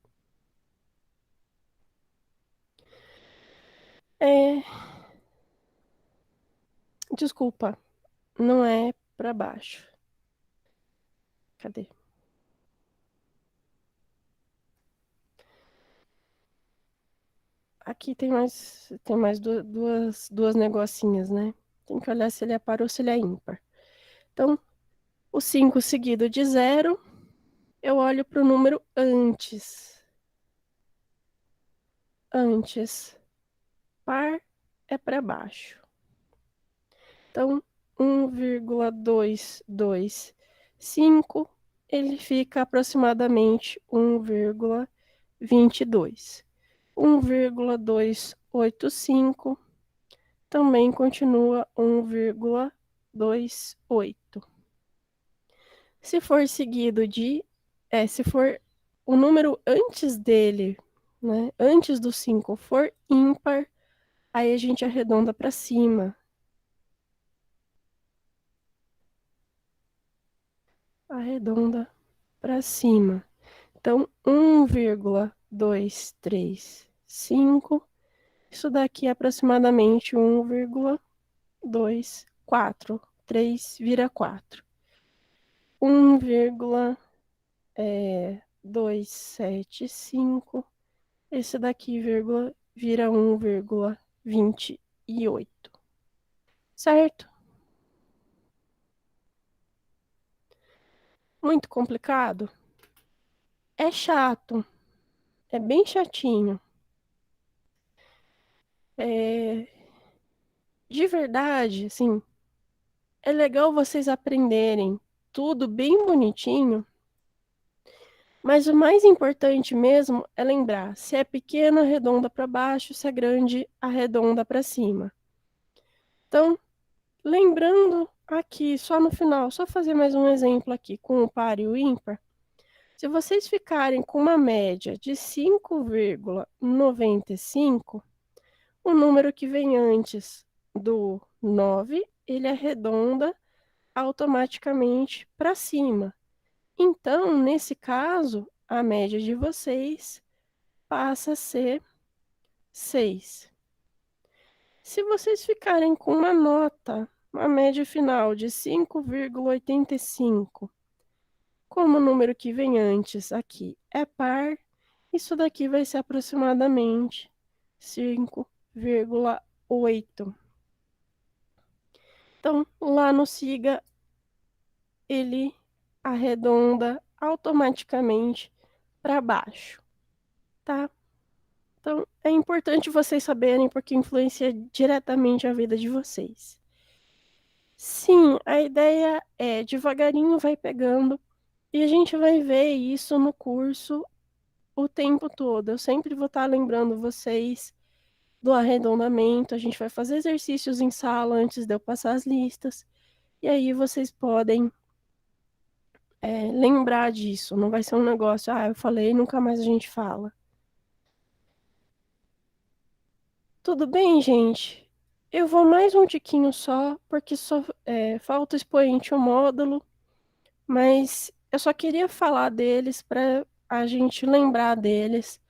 Desculpa, não é para baixo. Cadê? Aqui tem mais duas negocinhas, né? Tem que olhar se ele é par ou se ele é ímpar. Então, o 5 seguido de 0, eu olho para o número antes. Antes, par é para baixo. Então, 1,225, ele fica aproximadamente 1,22. 1,285 também continua 1,28. Se for seguido se for o número antes dele, né, antes do 5 for ímpar, aí a gente arredonda para cima. Arredonda para cima. Então, 1,235, isso daqui é aproximadamente 1,24. 3 vira 4. 1,275. Esse daqui, vírgula, vira 1,28. Certo? Muito complicado? É chato. É bem chatinho. É, de verdade, assim, é legal vocês aprenderem tudo bem bonitinho, mas o mais importante mesmo é lembrar se é pequena, arredonda para baixo, se é grande, arredonda para cima. Então, lembrando aqui, só no final, só fazer mais um exemplo aqui com o par e o ímpar. Se vocês ficarem com uma média de 5,95, o número que vem antes do 9, ele arredonda automaticamente para cima. Então, nesse caso, a média de vocês passa a ser 6. Se vocês ficarem com uma média final de 5,85, como o número que vem antes aqui é par, isso daqui vai ser aproximadamente 5,8. Então, lá no siga, ele arredonda automaticamente para baixo, tá? Então, é importante vocês saberem porque influencia diretamente a vida de vocês. Sim, a ideia é devagarinho vai pegando e a gente vai ver isso no curso o tempo todo. Eu sempre vou estar lembrando vocês do arredondamento, a gente vai fazer exercícios em sala antes de eu passar as listas, e aí vocês podem lembrar disso, não vai ser um negócio, eu falei, nunca mais a gente fala. Tudo bem, gente? Eu vou mais um tiquinho só, porque só falta o expoente o módulo, mas eu só queria falar deles para a gente lembrar deles.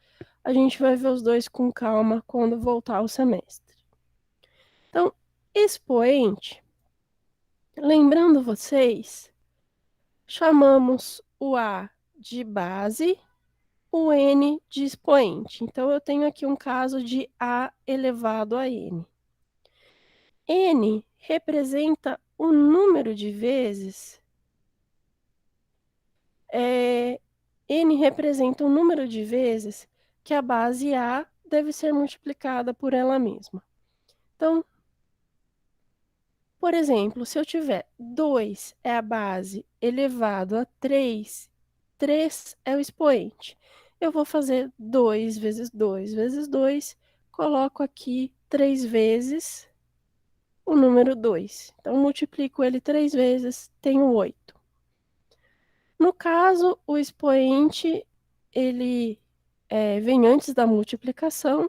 A gente vai ver os dois com calma quando voltar o semestre. Então, expoente, lembrando vocês, chamamos o A de base, o N de expoente. Então, eu tenho aqui um caso de A elevado a N. N representa o número de vezes. N representa o número de vezes que a base A deve ser multiplicada por ela mesma. Então, por exemplo, se eu tiver 2 é a base elevado a 3, 3 é o expoente. Eu vou fazer 2 vezes 2 vezes 2, coloco aqui 3 vezes o número 2. Então, multiplico ele 3 vezes, tenho 8. No caso, o expoente, ele vem antes da multiplicação.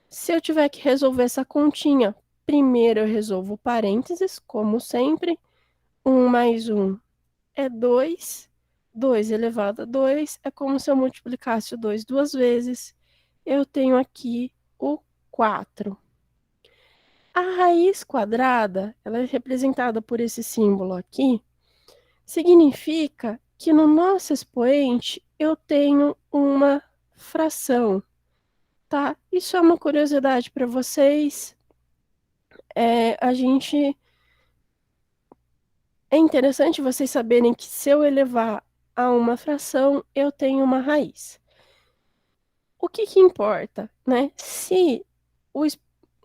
Se eu tiver que resolver essa continha, primeiro eu resolvo parênteses, como sempre. 1 mais 1 é 2. 2 elevado a 2 é como se eu multiplicasse o 2 duas vezes. Eu tenho aqui o 4. A raiz quadrada, ela é representada por esse símbolo aqui, significa que no nosso expoente eu tenho uma fração, tá? Isso é uma curiosidade para vocês. É interessante vocês saberem que se eu elevar a uma fração, eu tenho uma raiz. O que importa, né? Se o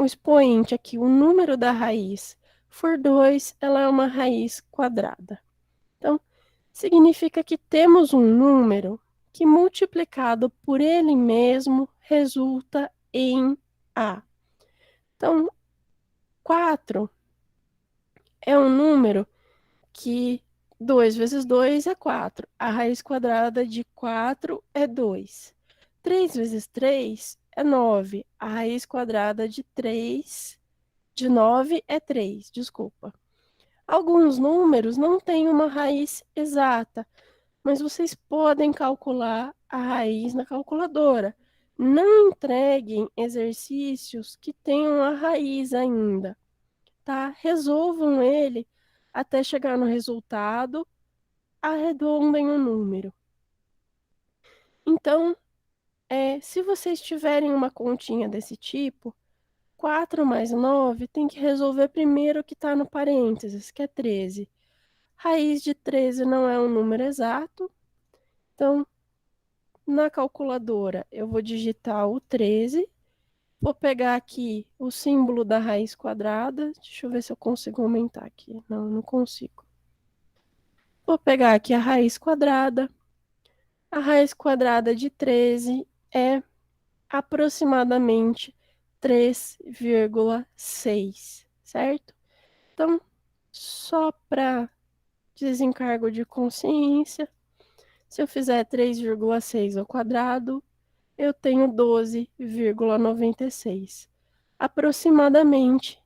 expoente aqui, o número da raiz, for 2, ela é uma raiz quadrada. Então, significa que temos um número que multiplicado por ele mesmo resulta em A. Então, 4 é um número que 2 vezes 2 é 4. A raiz quadrada de 4 é 2. 3 vezes 3 é 9. A raiz quadrada de 9 é 3, desculpa. Alguns números não têm uma raiz exata, mas vocês podem calcular a raiz na calculadora. Não entreguem exercícios que tenham a raiz ainda, tá? Resolvam ele até chegar no resultado, arredondem o número. Então, se vocês tiverem uma continha desse tipo, 4 mais 9 tem que resolver primeiro o que está no parênteses, que é 13. Raiz de 13 não é um número exato, então, na calculadora, eu vou digitar o 13, vou pegar aqui o símbolo da raiz quadrada, deixa eu ver se eu consigo aumentar aqui, não consigo. Vou pegar aqui a raiz quadrada de 13 é aproximadamente 3,6, certo? Então, só para desencargo de consciência, se eu fizer 3,6 ao quadrado, eu tenho 12,96. Aproximadamente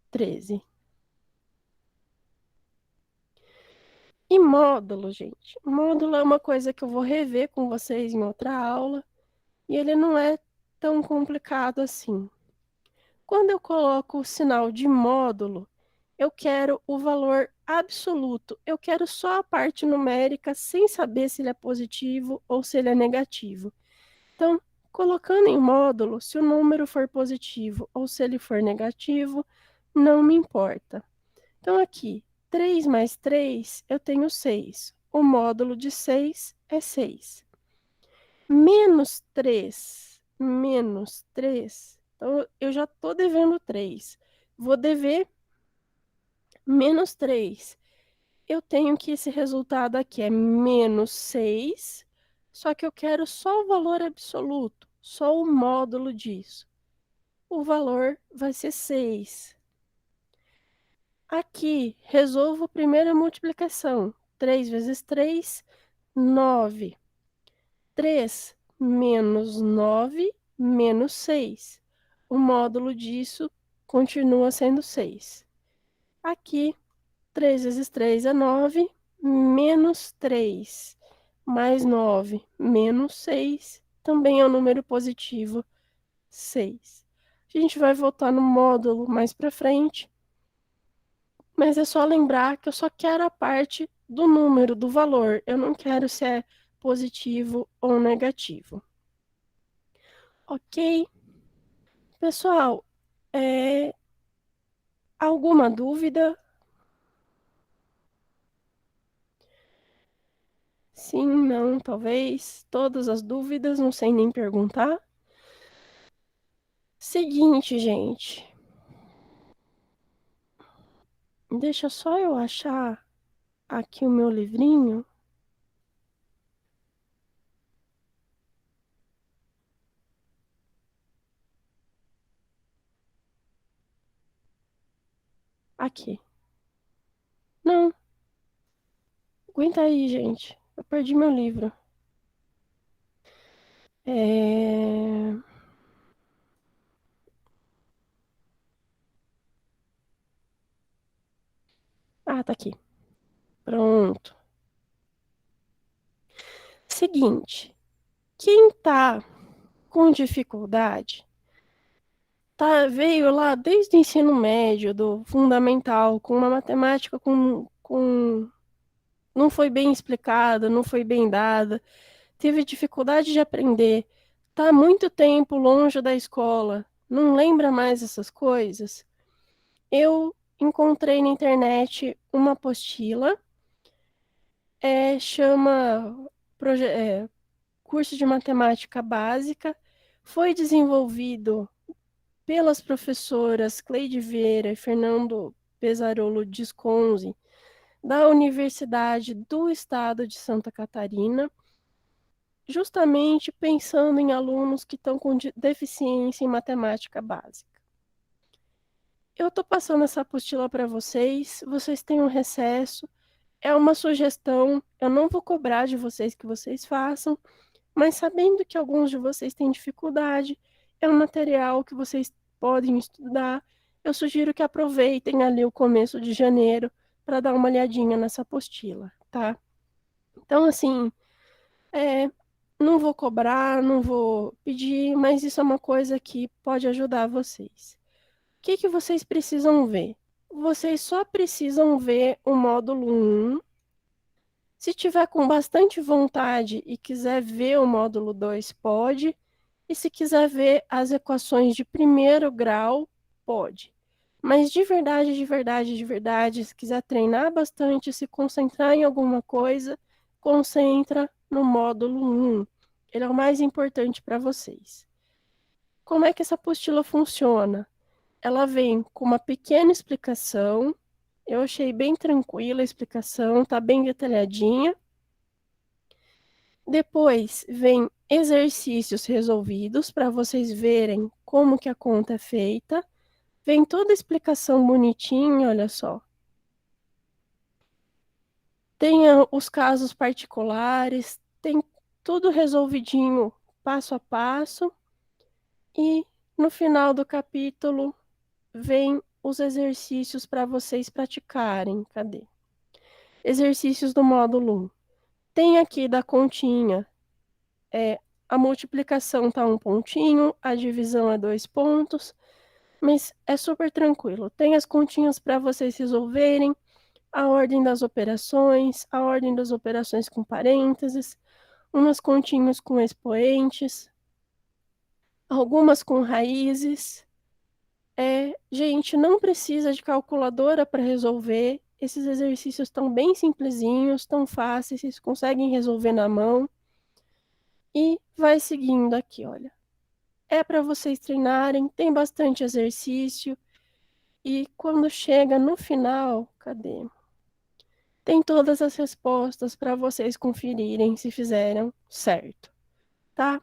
13. E módulo, gente? Módulo é uma coisa que eu vou rever com vocês em outra aula, e ele não é tão complicado assim. Quando eu coloco o sinal de módulo, eu quero o valor absoluto. Eu quero só a parte numérica sem saber se ele é positivo ou se ele é negativo. Então, colocando em módulo, se o número for positivo ou se ele for negativo, não me importa. Então, aqui, 3 mais 3, eu tenho 6. O módulo de 6 é 6. Menos 3, menos 3. Então, eu já estou devendo 3. Vou dever menos 3. Eu tenho que esse resultado aqui é menos 6, só que eu quero só o valor absoluto, só o módulo disso. o valor vai ser 6. Aqui, resolvo a primeira multiplicação. 3 vezes 3, 9. 3 menos 9 menos 6. O módulo disso continua sendo 6. Aqui, 3 vezes 3 é 9, menos 3 mais 9 menos 6 também é um número positivo, 6. A gente vai voltar no módulo mais para frente, mas é só lembrar que eu só quero a parte do número, do valor. Eu não quero se é positivo ou negativo. Ok? Pessoal, alguma dúvida? Sim, não, talvez. Todas as dúvidas, não sei nem perguntar. Seguinte, gente. Deixa só eu achar aqui o meu livrinho. Aqui. Não, aguenta aí, gente. Eu perdi meu livro. É... Ah, tá aqui. Pronto. Seguinte, quem tá com dificuldade, veio lá desde o ensino médio, do fundamental, com uma matemática não foi bem explicada, não foi bem dada, teve dificuldade de aprender, tá muito tempo longe da escola, não lembra mais essas coisas. Eu encontrei na internet uma apostila, chama Curso de Matemática Básica, foi desenvolvido pelas professoras Cleide Vieira e Fernando Pesarolo Disconzi, da Universidade do Estado de Santa Catarina, justamente pensando em alunos que estão com deficiência em matemática básica. Eu estou passando essa apostila para vocês, vocês têm um recesso, é uma sugestão, eu não vou cobrar de vocês que vocês façam, mas sabendo que alguns de vocês têm dificuldade, é um material que vocês podem estudar, eu sugiro que aproveitem ali o começo de janeiro para dar uma olhadinha nessa apostila, tá? Então, assim, não vou cobrar, não vou pedir, mas isso é uma coisa que pode ajudar vocês. O que que vocês precisam ver? Vocês só precisam ver o módulo 1. Se tiver com bastante vontade e quiser ver o módulo 2, pode. E se quiser ver as equações de primeiro grau, pode. Mas de verdade, de verdade, de verdade, se quiser treinar bastante, se concentrar em alguma coisa, concentra no módulo 1. Ele é o mais importante para vocês. Como é que essa apostila funciona? Ela vem com uma pequena explicação. Eu achei bem tranquila a explicação, tá bem detalhadinha. Depois vem exercícios resolvidos para vocês verem como que a conta é feita. Vem toda a explicação bonitinha, olha só. Tem os casos particulares, tem tudo resolvidinho, passo a passo. E no final do capítulo vem os exercícios para vocês praticarem. Cadê? Exercícios do módulo 1. Tem aqui da continha, a multiplicação tá um pontinho, a divisão é 2 pontos, mas é super tranquilo. Tem as continhas para vocês resolverem, a ordem das operações com parênteses, umas continhas com expoentes, algumas com raízes. Gente, não precisa de calculadora para resolver. Esses exercícios estão bem simplesinhos, tão fáceis, vocês conseguem resolver na mão. E vai seguindo aqui, olha. É para vocês treinarem, tem bastante exercício. E quando chega no final, cadê? Tem todas as respostas para vocês conferirem se fizeram certo, tá?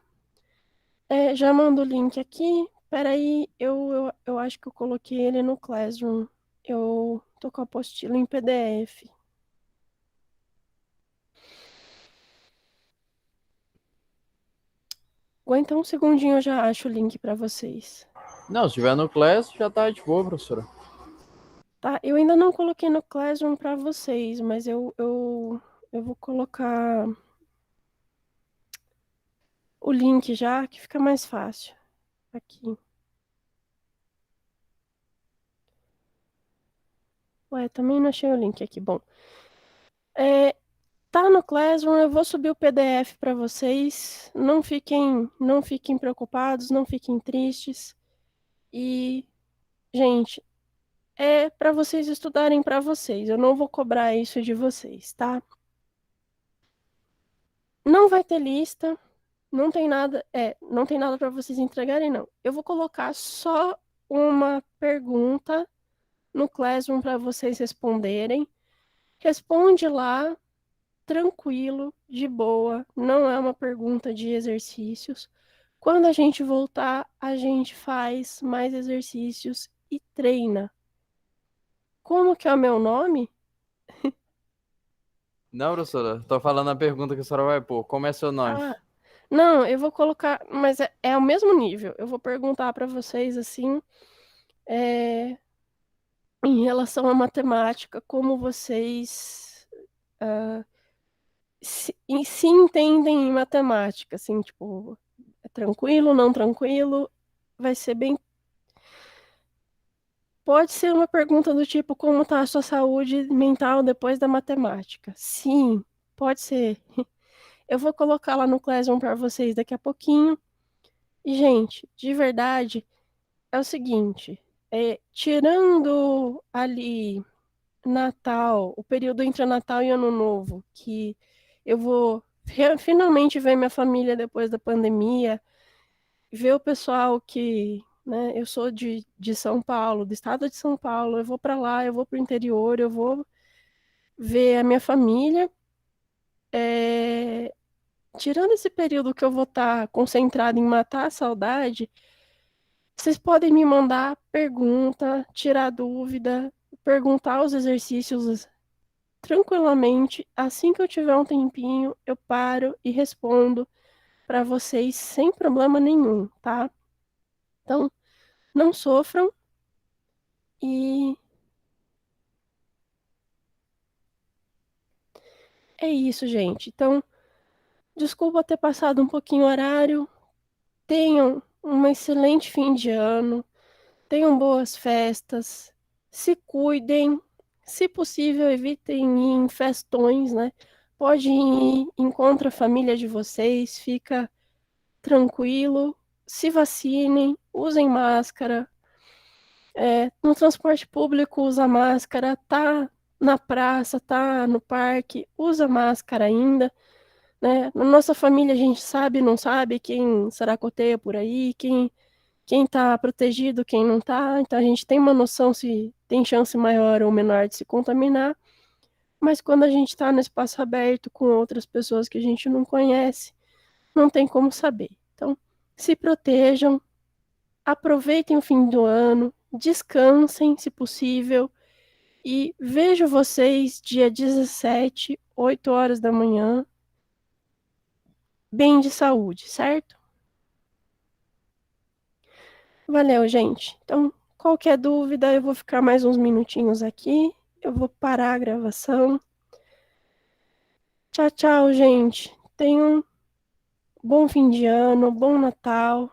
Já mando o link aqui Peraí, eu acho que eu coloquei ele no Classroom. Eu tô com a apostila em PDF. Aguenta um segundinho, eu já acho o link para vocês. Não, se tiver no Class, já tá de boa, professora. Tá, eu ainda não coloquei no Classroom para vocês, mas eu vou colocar o link já, que fica mais fácil. Aqui. Ué, também não achei o link aqui. Bom, tá no Classroom, eu vou subir o PDF para vocês. Não fiquem preocupados, não fiquem tristes. E, gente, é para vocês estudarem para vocês. Eu não vou cobrar isso de vocês, tá? Não vai ter lista, não tem nada para vocês entregarem, não. Eu vou colocar só uma pergunta no Classroom para vocês responderem. Responde lá, tranquilo, de boa, não é uma pergunta de exercícios. Quando a gente voltar, a gente faz mais exercícios e treina. Como que é o meu nome? Não, professora, tô falando a pergunta que a senhora vai pôr. Como é seu nome? Ah, não, eu vou colocar, mas é o mesmo nível. Eu vou perguntar para vocês assim, é, em relação à matemática, como vocês se entendem em matemática, assim, tipo, é tranquilo, não tranquilo, vai ser bem. Pode ser uma pergunta do tipo, como está a sua saúde mental depois da matemática? Sim, pode ser. Eu vou colocar lá no Classroom para vocês daqui a pouquinho. E, gente, de verdade, é o seguinte, tirando ali Natal, o período entre Natal e Ano Novo, que eu vou finalmente ver minha família depois da pandemia, ver o pessoal que, né, eu sou de São Paulo, do estado de São Paulo, eu vou para lá, eu vou para o interior, eu vou ver a minha família. É, tirando esse período que eu vou estar concentrada em matar a saudade, vocês podem me mandar pergunta, tirar dúvida, perguntar os exercícios tranquilamente. Assim que eu tiver um tempinho, eu paro e respondo para vocês sem problema nenhum, tá? Então, não sofram e é isso, gente. Então, desculpa ter passado um pouquinho o horário. Tenham um excelente fim de ano. Tenham boas festas. Se cuidem. Se possível, evitem ir em festões, né? Pode ir, encontra a família de vocês, fica tranquilo. Se vacinem, usem máscara. No transporte público, usa máscara. Tá na praça, tá no parque, usa máscara ainda. Né? Na nossa família a gente sabe, não sabe quem saracoteia por aí, quem tá protegido, quem não tá. Então a gente tem uma noção se tem chance maior ou menor de se contaminar. Mas quando a gente está no espaço aberto com outras pessoas que a gente não conhece, não tem como saber. Então, se protejam, aproveitem o fim do ano, descansem, se possível, e vejo vocês dia 17, 8 horas da manhã, bem de saúde, certo? Valeu, gente. Então, qualquer dúvida, eu vou ficar mais uns minutinhos aqui. Eu vou parar a gravação. Tchau, tchau, gente. Tenham um bom fim de ano, bom Natal.